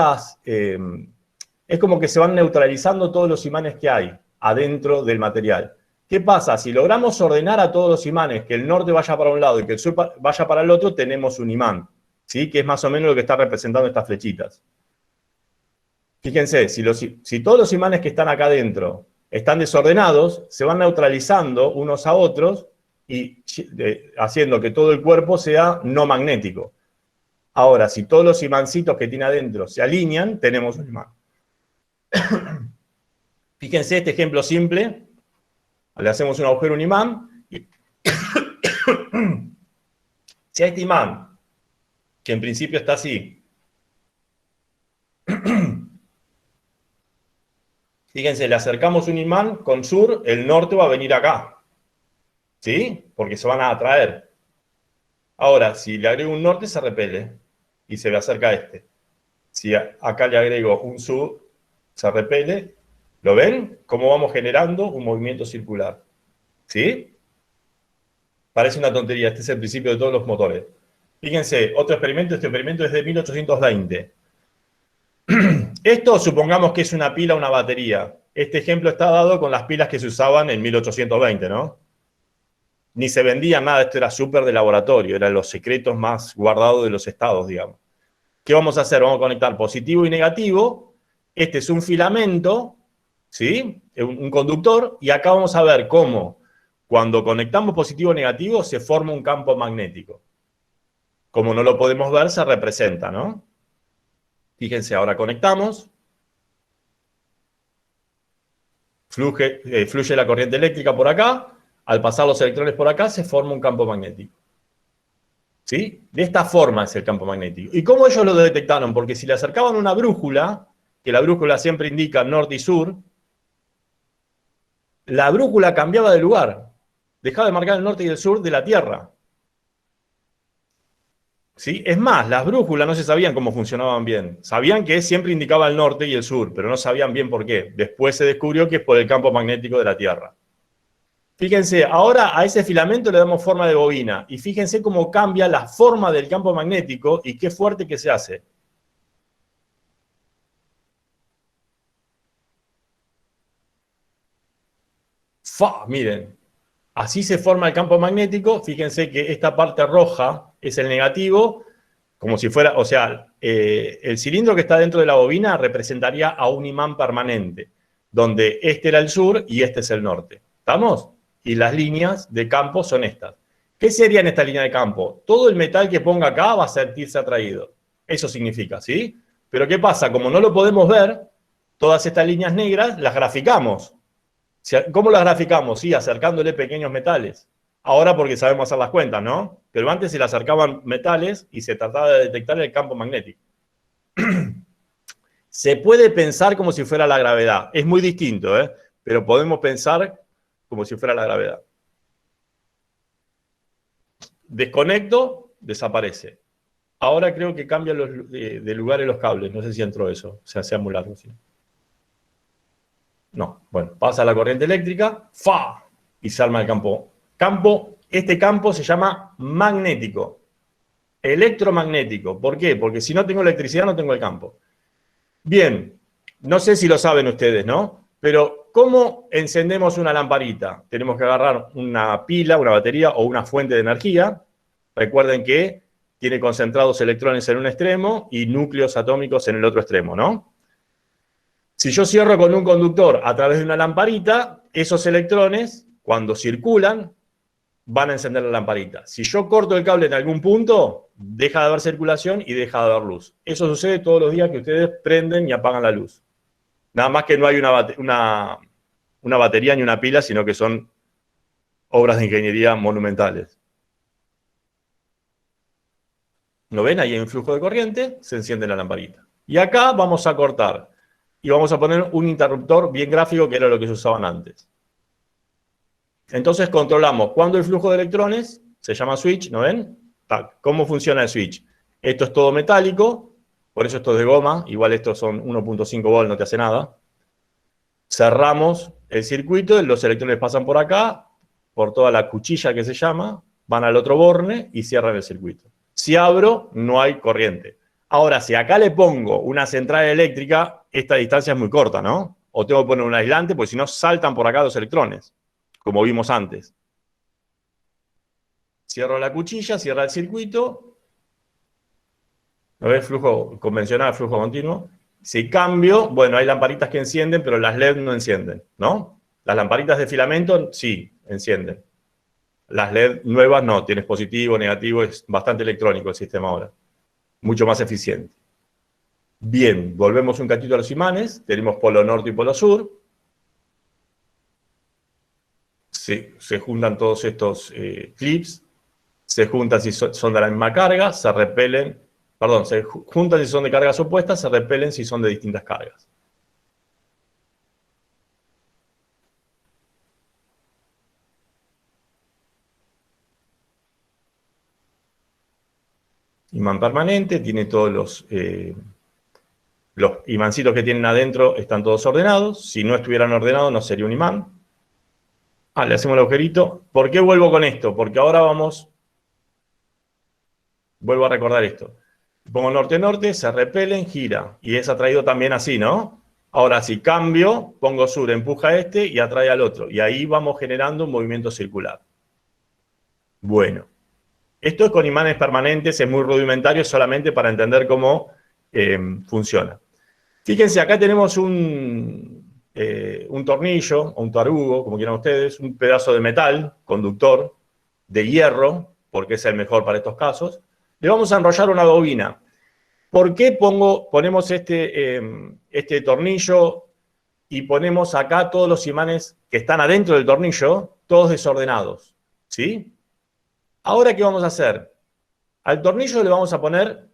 como que se van neutralizando todos los imanes que hay adentro del material. ¿Qué pasa? Si logramos ordenar a todos los imanes, que el norte vaya para un lado y que el sur vaya para el otro, tenemos un imán, ¿sí? Que es más o menos lo que está representando estas flechitas. Fíjense, si todos los imanes que están acá adentro están desordenados, se van neutralizando unos a otros y haciendo que todo el cuerpo sea no magnético. Ahora, si todos los imancitos que tiene adentro se alinean, tenemos un imán. Fíjense este ejemplo simple. Le hacemos un agujero a un imán. Si a este imán, que en principio está así, fíjense, le acercamos un imán con sur, el norte va a venir acá. ¿Sí? Porque se van a atraer. Ahora, si le agrego un norte, se repele y se le acerca a este. Si acá le agrego un sur, se repele. ¿Lo ven? Cómo vamos generando un movimiento circular. ¿Sí? Parece una tontería, este es el principio de todos los motores. Fíjense, otro experimento, este experimento es de 1820. Esto supongamos que es una pila o una batería. Este ejemplo está dado con las pilas que se usaban en 1820, ¿no? Ni se vendía nada, esto era súper de laboratorio, eran los secretos más guardados de los estados, digamos. ¿Qué vamos a hacer? Vamos a conectar positivo y negativo. Este es un filamento, ¿sí? Un conductor, y acá vamos a ver cómo cuando conectamos positivo o negativo se forma un campo magnético. Como no lo podemos ver, se representa, ¿no? Fíjense, ahora conectamos. Fluye la corriente eléctrica por acá. Al pasar los electrones por acá, se forma un campo magnético. ¿Sí? De esta forma es el campo magnético. ¿Y cómo ellos lo detectaron? Porque si le acercaban una brújula, que la brújula siempre indica norte y sur, la brújula cambiaba de lugar. Dejaba de marcar el norte y el sur de la Tierra. ¿Sí? Es más, las brújulas no se sabían cómo funcionaban bien. Sabían que siempre indicaba el norte y el sur, pero no sabían bien por qué. Después se descubrió que es por el campo magnético de la Tierra. Fíjense, ahora a ese filamento le damos forma de bobina. Y fíjense cómo cambia la forma del campo magnético y qué fuerte que se hace. Miren, así se forma el campo magnético. Fíjense que esta parte roja es el negativo, como si fuera, o sea, el cilindro que está dentro de la bobina representaría a un imán permanente, donde este era el sur y este es el norte. ¿Estamos? Y las líneas de campo son estas. ¿Qué serían estas líneas de campo? Todo el metal que ponga acá va a sentirse atraído. Eso significa, ¿sí? Pero ¿qué pasa? Como no lo podemos ver, todas estas líneas negras las graficamos. ¿Cómo las graficamos? Sí, acercándole pequeños metales. Ahora porque sabemos hacer las cuentas, ¿no? Pero antes se le acercaban metales y se trataba de detectar el campo magnético. Se puede pensar como si fuera la gravedad. Es muy distinto, ¿eh? Pero podemos pensar como si fuera la gravedad. Desconecto, desaparece. Ahora creo que cambian de lugares los cables. No sé si entró eso. O sea, sea muy largo. ¿Sí? No. Bueno, pasa la corriente eléctrica, ¡fa! Y se arma el campo. Este campo se llama magnético. Electromagnético. ¿Por qué? Porque si no tengo electricidad, no tengo el campo. Bien, no sé si lo saben ustedes, ¿no? Pero, ¿cómo encendemos una lamparita? Tenemos que agarrar una pila, una batería o una fuente de energía. Recuerden que tiene concentrados electrones en un extremo y núcleos atómicos en el otro extremo, ¿no? Si yo cierro con un conductor a través de una lamparita, esos electrones, cuando circulan, van a encender la lamparita. Si yo corto el cable en algún punto, deja de haber circulación y deja de haber luz. Eso sucede todos los días que ustedes prenden y apagan la luz. Nada más que no hay una batería ni una pila, sino que son obras de ingeniería monumentales. ¿Lo ven? Ahí hay un flujo de corriente, se enciende la lamparita. Y acá vamos a cortar. Y vamos a poner un interruptor bien gráfico, que era lo que se usaban antes. Entonces controlamos cuando el flujo de electrones, se llama switch, ¿no ven? ¿Cómo funciona el switch? Esto es todo metálico, por eso esto es de goma, igual estos son 1.5 volts, no te hace nada. Cerramos el circuito, los electrones pasan por acá, por toda la cuchilla que se llama, van al otro borne y cierran el circuito. Si abro, no hay corriente. Ahora, si acá le pongo una central eléctrica, esta distancia es muy corta, ¿no? O tengo que poner un aislante, porque si no saltan por acá los electrones, como vimos antes. Cierro la cuchilla, cierra el circuito. ¿No ves? Flujo convencional, flujo continuo. Si cambio, bueno, hay lamparitas que encienden, pero las LED no encienden, ¿no? Las lamparitas de filamento sí encienden. Las LED nuevas no, tienes positivo, negativo, es bastante electrónico el sistema ahora. Mucho más eficiente. Bien, volvemos un cachito a los imanes. Tenemos polo norte y polo sur. Se juntan todos estos clips. Se juntan si son de la misma carga, se repelen. Perdón, se juntan si son de cargas opuestas, se repelen si son de distintas cargas. Imán permanente, tiene todos los imancitos que tienen adentro, están todos ordenados. Si no estuvieran ordenados, no sería un imán. Le hacemos el agujerito. ¿Por qué vuelvo con esto? Porque ahora vuelvo a recordar esto. Pongo norte-norte, se repelen, gira. Y es atraído también así, ¿no? Ahora, si cambio, pongo sur, empuja a este y atrae al otro. Y ahí vamos generando un movimiento circular. Bueno. Esto es con imanes permanentes, es muy rudimentario, solamente para entender cómo funciona. Fíjense, acá tenemos un tornillo, o un tarugo, como quieran ustedes, un pedazo de metal, conductor, de hierro, porque es el mejor para estos casos. Le vamos a enrollar una bobina. ¿Por qué ponemos este tornillo y ponemos acá todos los imanes que están adentro del tornillo, todos desordenados? ¿Sí? Ahora, ¿qué vamos a hacer? Al tornillo le vamos a poner,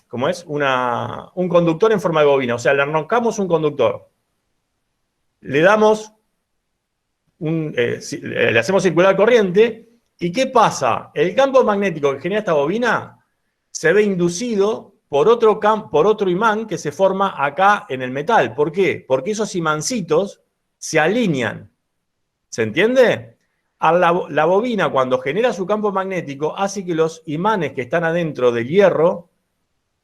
¿cómo es? Un conductor en forma de bobina. O sea, le arrancamos un conductor. Le damos, le hacemos circular corriente. ¿Y qué pasa? El campo magnético que genera esta bobina se ve inducido por otro imán que se forma acá en el metal. ¿Por qué? Porque esos imancitos se alinean. ¿Se entiende? La bobina, cuando genera su campo magnético, hace que los imanes que están adentro del hierro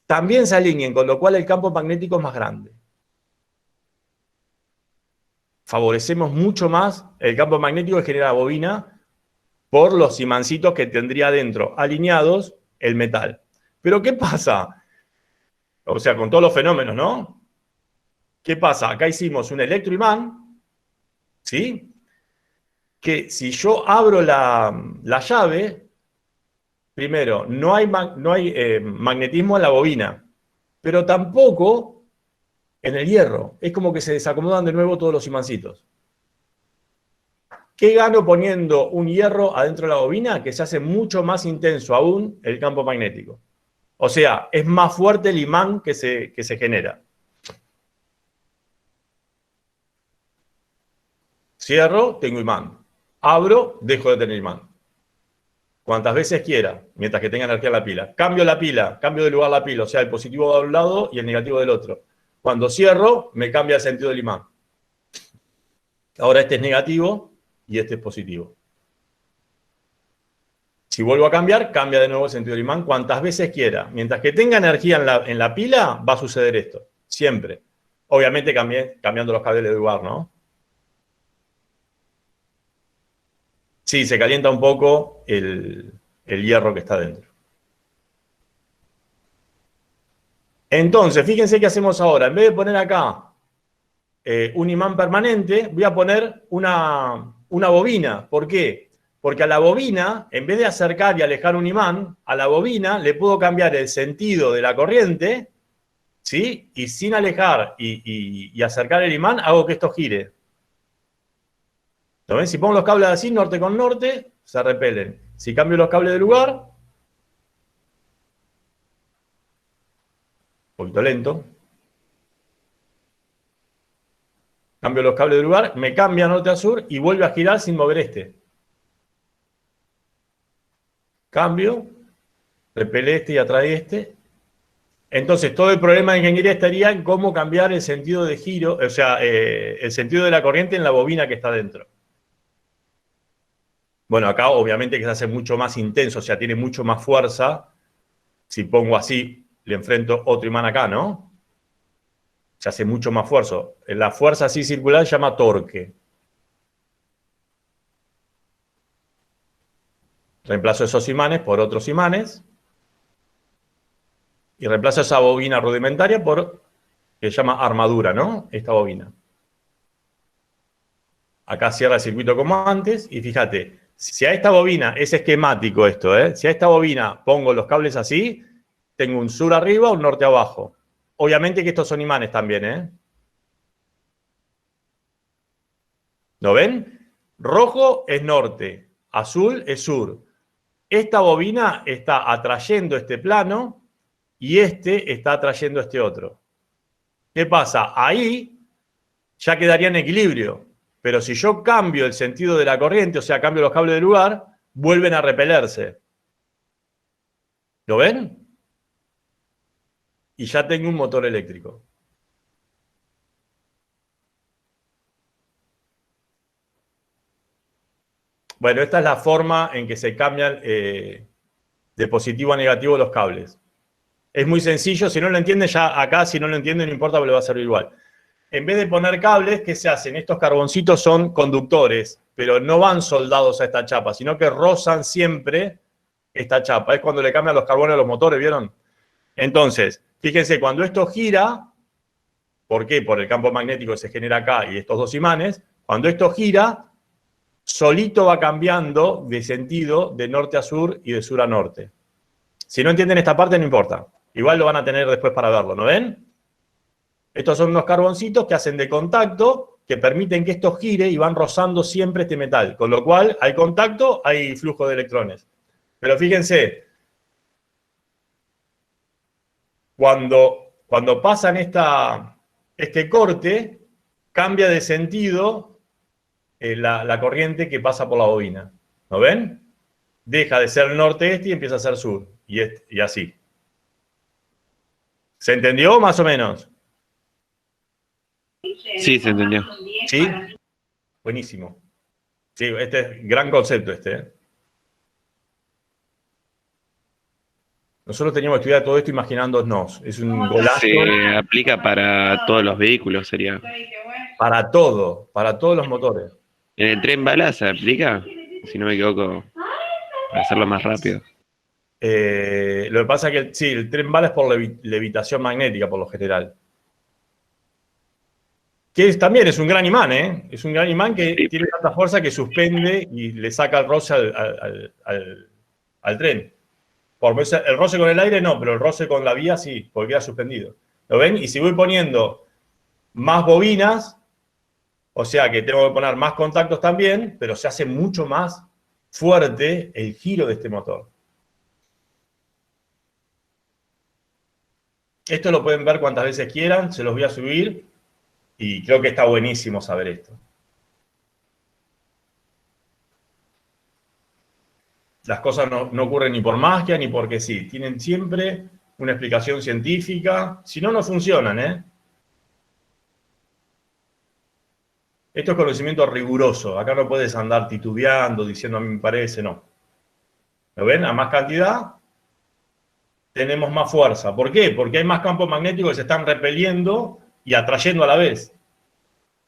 también se alineen, con lo cual el campo magnético es más grande. Favorecemos mucho más el campo magnético que genera la bobina por los imancitos que tendría adentro, alineados, el metal. Pero ¿qué pasa? O sea, con todos los fenómenos, ¿no? ¿Qué pasa? Acá hicimos un electroimán, ¿sí? Que si yo abro la llave, primero, no hay magnetismo en la bobina, pero tampoco en el hierro. Es como que se desacomodan de nuevo todos los imancitos. ¿Qué gano poniendo un hierro adentro de la bobina? Que se hace mucho más intenso aún el campo magnético. O sea, es más fuerte el imán que se genera. Cierro, tengo imán. Abro, dejo de tener imán. Cuantas veces quiera, mientras que tenga energía en la pila. Cambio la pila, cambio de lugar la pila, o sea, el positivo de un lado y el negativo del otro. Cuando cierro, me cambia el sentido del imán. Ahora este es negativo y este es positivo. Si vuelvo a cambiar, cambia de nuevo el sentido del imán cuantas veces quiera. Mientras que tenga energía en la pila, va a suceder esto. Siempre. Obviamente cambiando los cables de lugar, ¿no? Sí, se calienta un poco el hierro que está dentro. Entonces, fíjense qué hacemos ahora. En vez de poner acá un imán permanente, voy a poner una bobina. ¿Por qué? Porque a la bobina, en vez de acercar y alejar un imán, a la bobina le puedo cambiar el sentido de la corriente, ¿sí? Y sin alejar y acercar el imán, hago que esto gire. ¿Lo ven? Si pongo los cables así, norte con norte, se repelen. Si cambio los cables de lugar, un poquito lento, cambio los cables de lugar, me cambia norte a sur y vuelve a girar sin mover este. Cambio, repele este y atrae este. Entonces, todo el problema de ingeniería estaría en cómo cambiar el sentido de giro, o sea, el sentido de la corriente en la bobina que está dentro. Bueno, acá obviamente que se hace mucho más intenso, o sea, tiene mucho más fuerza. Si pongo así, le enfrento otro imán acá, ¿no? Se hace mucho más fuerza. La fuerza así circular se llama torque. Reemplazo esos imanes por otros imanes. Y reemplazo esa bobina rudimentaria por, que se llama armadura, ¿no? Esta bobina. Acá cierra el circuito como antes. Y fíjate, si a esta bobina, es esquemático esto, ¿eh? Si a esta bobina pongo los cables así, tengo un sur arriba, un norte abajo. Obviamente que estos son imanes también, ¿eh? ¿Lo ven? Rojo es norte, azul es sur. Esta bobina está atrayendo este plano y este está atrayendo este otro. ¿Qué pasa? Ahí ya quedaría en equilibrio. Pero si yo cambio el sentido de la corriente, o sea, cambio los cables de lugar, vuelven a repelerse. ¿Lo ven? Y ya tengo un motor eléctrico. Bueno, esta es la forma en que se cambian de positivo a negativo los cables. Es muy sencillo, si no lo entienden, ya acá, si no lo entienden, no importa, porque le va a servir igual. En vez de poner cables, ¿qué se hacen? Estos carboncitos son conductores, pero no van soldados a esta chapa, sino que rozan siempre esta chapa. Es cuando le cambian los carbones a los motores, ¿vieron? Entonces, fíjense, cuando esto gira, ¿por qué? Por el campo magnético que se genera acá y estos dos imanes, cuando esto gira, solito va cambiando de sentido de norte a sur y de sur a norte. Si no entienden esta parte, no importa. Igual lo van a tener después para verlo, ¿no ven? Estos son unos carboncitos que hacen de contacto, que permiten que esto gire y van rozando siempre este metal. Con lo cual, hay contacto, hay flujo de electrones. Pero fíjense, cuando pasan este corte, cambia de sentido la corriente que pasa por la bobina. ¿No ven? Deja de ser norte-este y empieza a ser sur. Y así. ¿Se entendió más o menos? Sí, se entendió. ¿Sí? Buenísimo. Sí, este es gran concepto este, ¿eh? Nosotros teníamos que estudiar todo esto imaginándonos. Es un golazo. Se aplica para todos los vehículos, sería. Para todos los motores. ¿En el tren bala se aplica? Si no me equivoco, para hacerlo más rápido. Lo que pasa es que sí, el tren bala es por levitación magnética, por lo general. Que también es un gran imán, ¿eh? Es un gran imán que Sí. tiene tanta fuerza que suspende y le saca el roce al tren. El roce con el aire no, pero el roce con la vía sí, porque queda suspendido. ¿Lo ven? Y si voy poniendo más bobinas, O sea que tengo que poner más contactos también, pero se hace mucho más fuerte el giro de este motor. Esto lo pueden ver cuantas veces quieran, se los voy a subir y creo que está buenísimo saber esto. Las cosas no ocurren ni por magia ni porque sí, tienen siempre una explicación científica, si no, no funcionan, ¿eh? Esto es conocimiento riguroso, acá no puedes andar titubeando, diciendo a mí me parece, no. ¿Lo ven? A más cantidad tenemos más fuerza. ¿Por qué? Porque hay más campos magnéticos que se están repeliendo y atrayendo a la vez.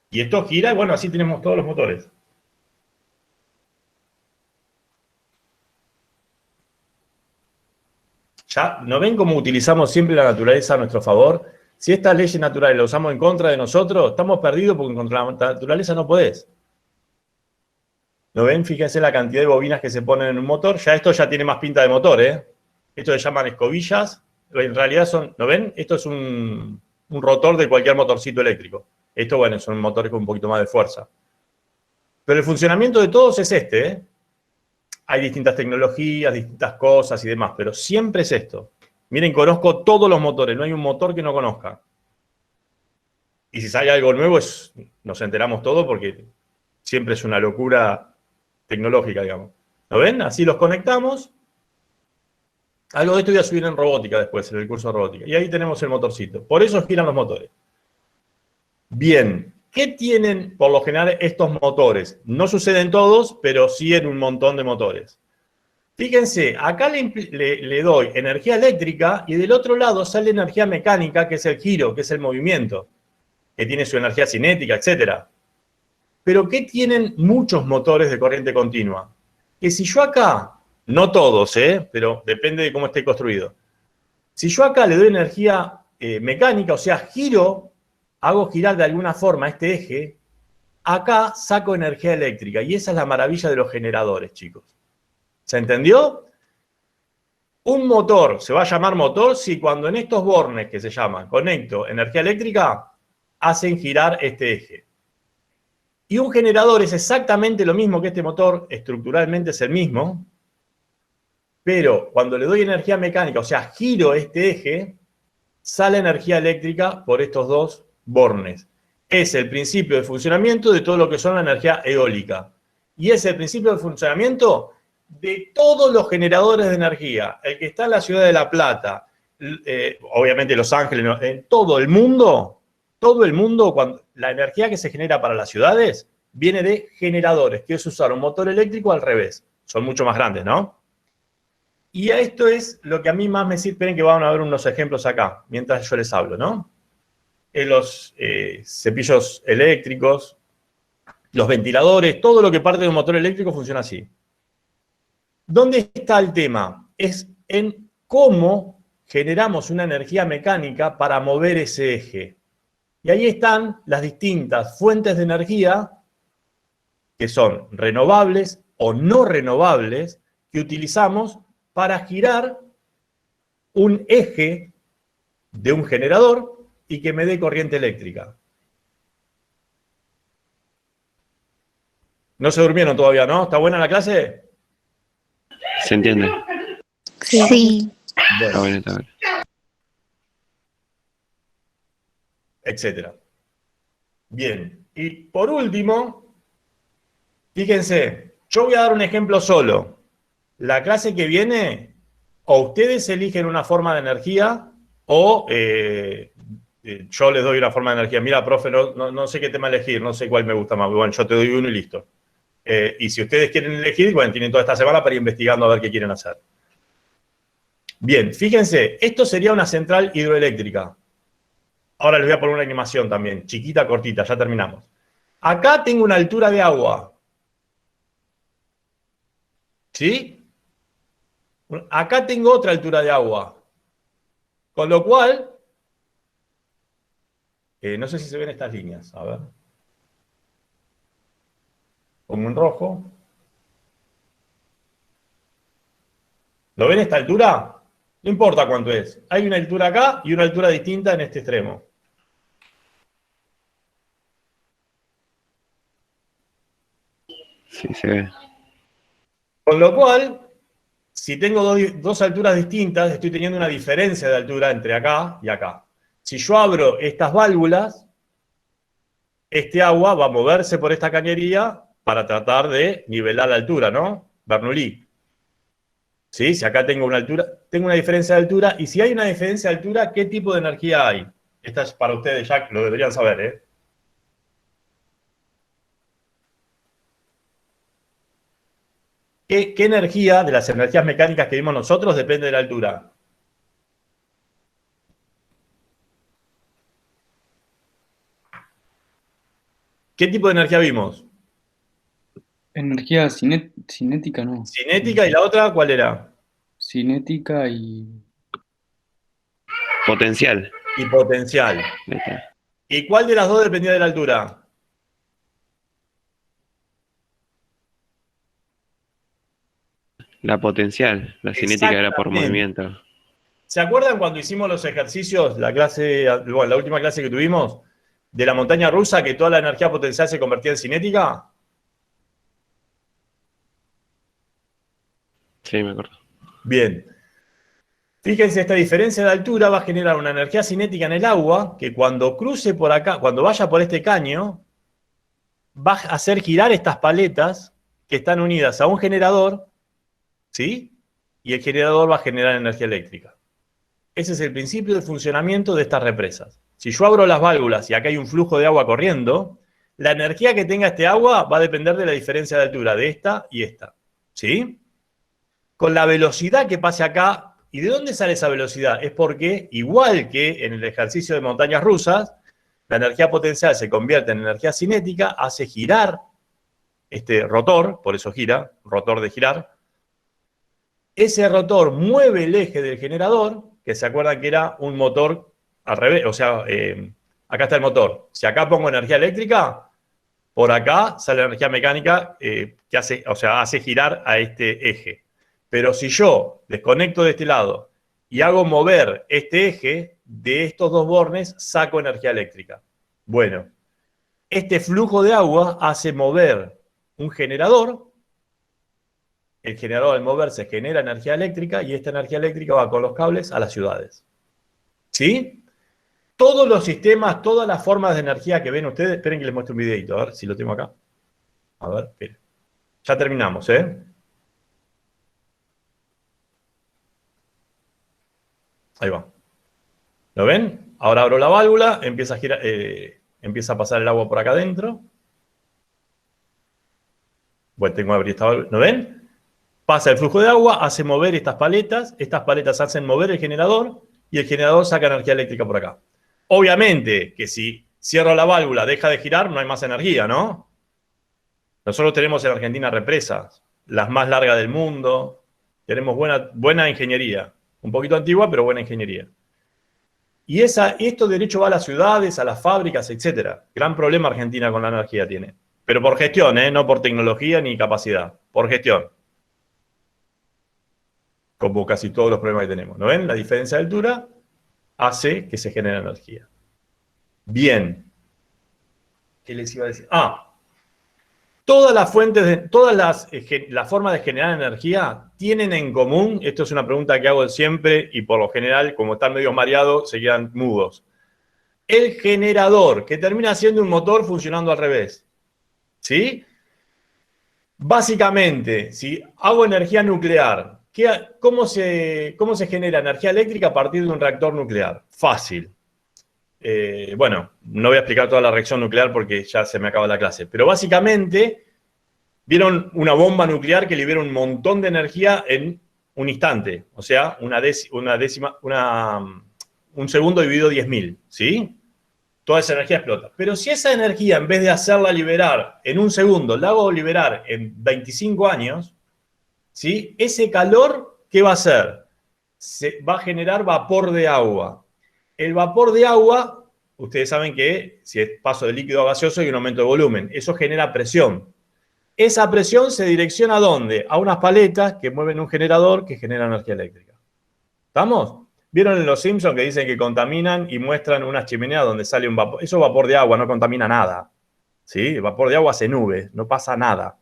Y esto gira y bueno, así tenemos todos los motores. ¿Ya no ven cómo utilizamos siempre la naturaleza a nuestro favor? Si estas leyes naturales las usamos en contra de nosotros, estamos perdidos porque contra la naturaleza no podés. ¿No ven? Fíjense la cantidad de bobinas que se ponen en un motor. Ya esto ya tiene más pinta de motor, ¿eh? Esto se llaman escobillas. En realidad son, ¿no ven? Esto es un rotor de cualquier motorcito eléctrico. Esto, bueno, son motores con un poquito más de fuerza. Pero el funcionamiento de todos es este, ¿eh? Hay distintas tecnologías, distintas cosas y demás, pero siempre es esto. Miren, conozco todos los motores, no hay un motor que no conozca. Y si sale algo nuevo, nos enteramos todos porque siempre es una locura tecnológica, digamos. ¿Lo ven? Así los conectamos. Algo de esto voy a subir en robótica después, en el curso de robótica. Y ahí tenemos el motorcito. Por eso giran los motores. Bien. ¿Qué tienen por lo general estos motores? No suceden todos, pero sí en un montón de motores. Fíjense, acá le doy energía eléctrica y del otro lado sale energía mecánica, que es el giro, que es el movimiento, que tiene su energía cinética, etc. Pero ¿qué tienen muchos motores de corriente continua? Que si yo acá, no todos, pero depende de cómo esté construido. Si yo acá le doy energía mecánica, o sea, giro, hago girar de alguna forma este eje, acá saco energía eléctrica. Y esa es la maravilla de los generadores, chicos. ¿Se entendió? Un motor se va a llamar motor si cuando en estos bornes que se llaman conecto energía eléctrica, hacen girar este eje. Y un generador es exactamente lo mismo que este motor, estructuralmente es el mismo, pero cuando le doy energía mecánica, o sea, giro este eje, sale energía eléctrica por estos dos bornes. Es el principio de funcionamiento de todo lo que son la energía eólica. Y es el principio de funcionamiento de todos los generadores de energía. El que está en la ciudad de La Plata, obviamente Los Ángeles, en todo el mundo, cuando la energía que se genera para las ciudades viene de generadores, que es usar un motor eléctrico al revés. Son mucho más grandes, ¿no? Y a esto es lo que a mí más me sirve. Esperen que van a ver unos ejemplos acá, mientras yo les hablo, ¿no? En los cepillos eléctricos, los ventiladores, todo lo que parte de un motor eléctrico funciona así. ¿Dónde está el tema? Es en cómo generamos una energía mecánica para mover ese eje. Y ahí están las distintas fuentes de energía que son renovables o no renovables que utilizamos para girar un eje de un generador y que me dé corriente eléctrica. No se durmieron todavía, ¿no? ¿Está buena la clase? ¿Se entiende? Sí. Está bueno, está bueno. Etcétera. Bien. Y por último, fíjense, yo voy a dar un ejemplo solo. La clase que viene, o ustedes eligen una forma de energía, o yo les doy una forma de energía. Mira, profe, no sé qué tema elegir, no sé cuál me gusta más. Bueno, yo te doy uno y listo. Y si ustedes quieren elegir, bueno, tienen toda esta semana para ir investigando a ver qué quieren hacer. Bien, fíjense, esto sería una central hidroeléctrica. Ahora les voy a poner una animación también, chiquita, cortita, ya terminamos. Acá tengo una altura de agua. ¿Sí? Acá tengo otra altura de agua. Con lo cual, no sé si se ven estas líneas, a ver. Pongo en rojo. ¿Lo ven esta altura? No importa cuánto es. Hay una altura acá y una altura distinta en este extremo. Sí, se ve. Con lo cual, si tengo dos alturas distintas, estoy teniendo una diferencia de altura entre acá y acá. Si yo abro estas válvulas, este agua va a moverse por esta cañería para tratar de nivelar la altura, ¿no? Bernoulli. ¿Sí? Si acá tengo una altura, tengo una diferencia de altura, y si hay una diferencia de altura, ¿qué tipo de energía hay? Esta es para ustedes, ya lo deberían saber, ¿eh? ¿Qué energía de las energías mecánicas que vimos nosotros depende de la altura? ¿Qué tipo de energía vimos? Energía cinética, no. Cinética, ¿y la otra cuál era? Cinética y... Potencial. Y potencial. Ahí está. ¿Y cuál de las dos dependía de la altura? La potencial. La cinética era por Exactamente. movimiento. ¿Se acuerdan cuando hicimos los ejercicios, la última clase que tuvimos, de la montaña rusa, que toda la energía potencial se convertía en cinética? Sí, me acuerdo. Bien. Fíjense, esta diferencia de altura va a generar una energía cinética en el agua que cuando cruce por acá, cuando vaya por este caño, va a hacer girar estas paletas que están unidas a un generador, ¿sí? Y el generador va a generar energía eléctrica. Ese es el principio de funcionamiento de estas represas. Si yo abro las válvulas y acá hay un flujo de agua corriendo, la energía que tenga este agua va a depender de la diferencia de altura de esta y esta, ¿sí? Con la velocidad que pase acá. ¿Y de dónde sale esa velocidad? Es porque, igual que en el ejercicio de montañas rusas, la energía potencial se convierte en energía cinética, hace girar este rotor, por eso gira, rotor de girar. Ese rotor mueve el eje del generador, que se acuerdan que era un motor al revés, o sea, acá está el motor. Si acá pongo energía eléctrica, por acá sale la energía mecánica que hace girar a este eje. Pero si yo desconecto de este lado y hago mover este eje, de estos dos bornes saco energía eléctrica. Bueno, este flujo de agua hace mover un generador. El generador al moverse genera energía eléctrica y esta energía eléctrica va con los cables a las ciudades. ¿Sí? Todos los sistemas, todas las formas de energía que ven ustedes, esperen que les muestre un videito, a ver si lo tengo acá. A ver, esperen. Ya terminamos, ¿eh? Ahí va. ¿Lo ven? Ahora abro la válvula, empieza a girar, empieza a pasar el agua por acá adentro. Bueno, tengo que abrir esta válvula. ¿Lo ven? Pasa el flujo de agua, hace mover estas paletas hacen mover el generador y el generador saca energía eléctrica por acá. Obviamente que si cierro la válvula, deja de girar, no hay más energía, ¿no? Nosotros tenemos en Argentina represas, las más largas del mundo, tenemos buena ingeniería, un poquito antigua, pero buena ingeniería. Y esto derecho va a las ciudades, a las fábricas, etc. Gran problema Argentina con la energía tiene. Pero por gestión, no por tecnología ni capacidad, por gestión. Como casi todos los problemas que tenemos. ¿No ven? La diferencia de altura hace que se genere energía. Bien. ¿Qué les iba a decir? Todas las fuentes, todas las formas de generar energía tienen en común, esto es una pregunta que hago siempre y por lo general, como están medio mareados, se quedan mudos. El generador, que termina siendo un motor funcionando al revés. ¿Sí? Básicamente, si hago energía nuclear, ¿cómo se genera energía eléctrica a partir de un reactor nuclear? Fácil. Bueno, no voy a explicar toda la reacción nuclear porque ya se me acaba la clase, pero básicamente vieron una bomba nuclear que libera un montón de energía en un instante, o sea, un segundo dividido 10.000, ¿sí? Toda esa energía explota. Pero si esa energía, en vez de hacerla liberar en un segundo, la hago liberar en 25 años, ¿sí? Ese calor, ¿qué va a hacer? Se va a generar vapor de agua. El vapor de agua, ustedes saben que si es paso de líquido a gaseoso hay un aumento de volumen. Eso genera presión. Esa presión se direcciona ¿a dónde? A unas paletas que mueven un generador que genera energía eléctrica. ¿Estamos? ¿Vieron en Los Simpsons que dicen que contaminan y muestran unas chimeneas donde sale un vapor? Eso es vapor de agua, no contamina nada. ¿Sí? El vapor de agua hace nubes, no pasa nada.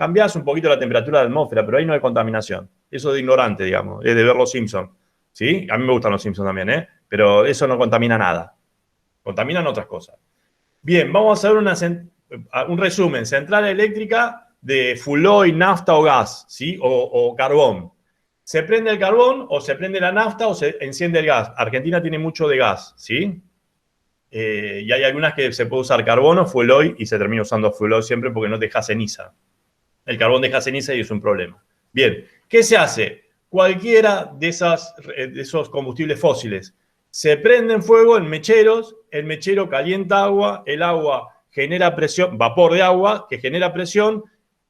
cambiás un poquito la temperatura de la atmósfera, pero ahí no hay contaminación. Eso de ignorante, digamos, es de ver los Simpsons. ¿Sí? A mí me gustan los Simpsons también, ¿eh? Pero eso no contamina nada. Contaminan otras cosas. Bien, vamos a hacer un resumen. Central eléctrica de fuel oil, nafta o gas, ¿sí? O carbón. ¿Se prende el carbón o se prende la nafta o se enciende el gas? Argentina tiene mucho de gas, ¿sí? Y hay algunas que se puede usar carbón o fuel oil y se termina usando fuel oil siempre porque no deja ceniza. El carbón deja ceniza y es un problema. Bien, ¿qué se hace? Cualquiera de esos combustibles fósiles. Se prende en fuego en mecheros, el mechero calienta agua, el agua genera presión, vapor de agua que genera presión,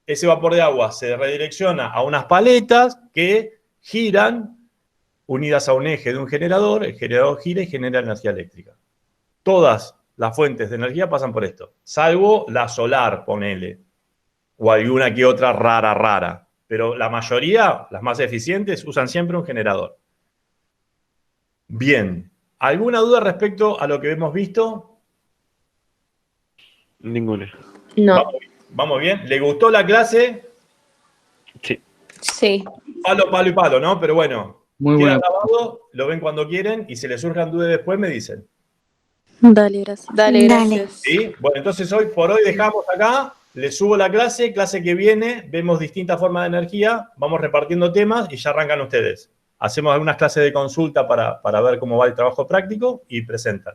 ese vapor de agua se redirecciona a unas paletas que giran unidas a un eje de un generador, el generador gira y genera energía eléctrica. Todas las fuentes de energía pasan por esto, salvo la solar, ponele, o alguna que otra rara. Pero la mayoría, las más eficientes, usan siempre un generador. Bien. ¿Alguna duda respecto a lo que hemos visto? Ninguna. No. Vamos bien. ¿Le gustó la clase? Sí. Sí. Palo y palo, ¿no? Pero bueno, Muy queda buena. grabado, lo ven cuando quieren y si les surjan dudas después me dicen. Dale, gracias. Dale, gracias. ¿Sí? Bueno, entonces por hoy dejamos acá, les subo la clase que viene, vemos distintas formas de energía, vamos repartiendo temas y ya arrancan ustedes. Hacemos algunas clases de consulta para ver cómo va el trabajo práctico y presentan.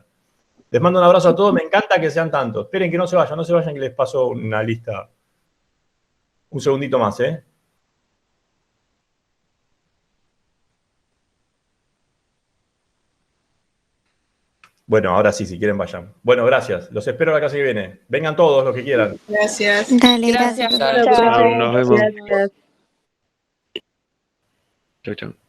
Les mando un abrazo a todos, me encanta que sean tantos. Esperen que no se vayan que les paso una lista. Un segundito más, ¿eh? Bueno, ahora sí, si quieren vayan. Bueno, gracias. Los espero la clase que viene. Vengan todos los que quieran. Gracias. Dale, Gracias. gracias. Chao, nos vemos. Gracias. Chau, chau.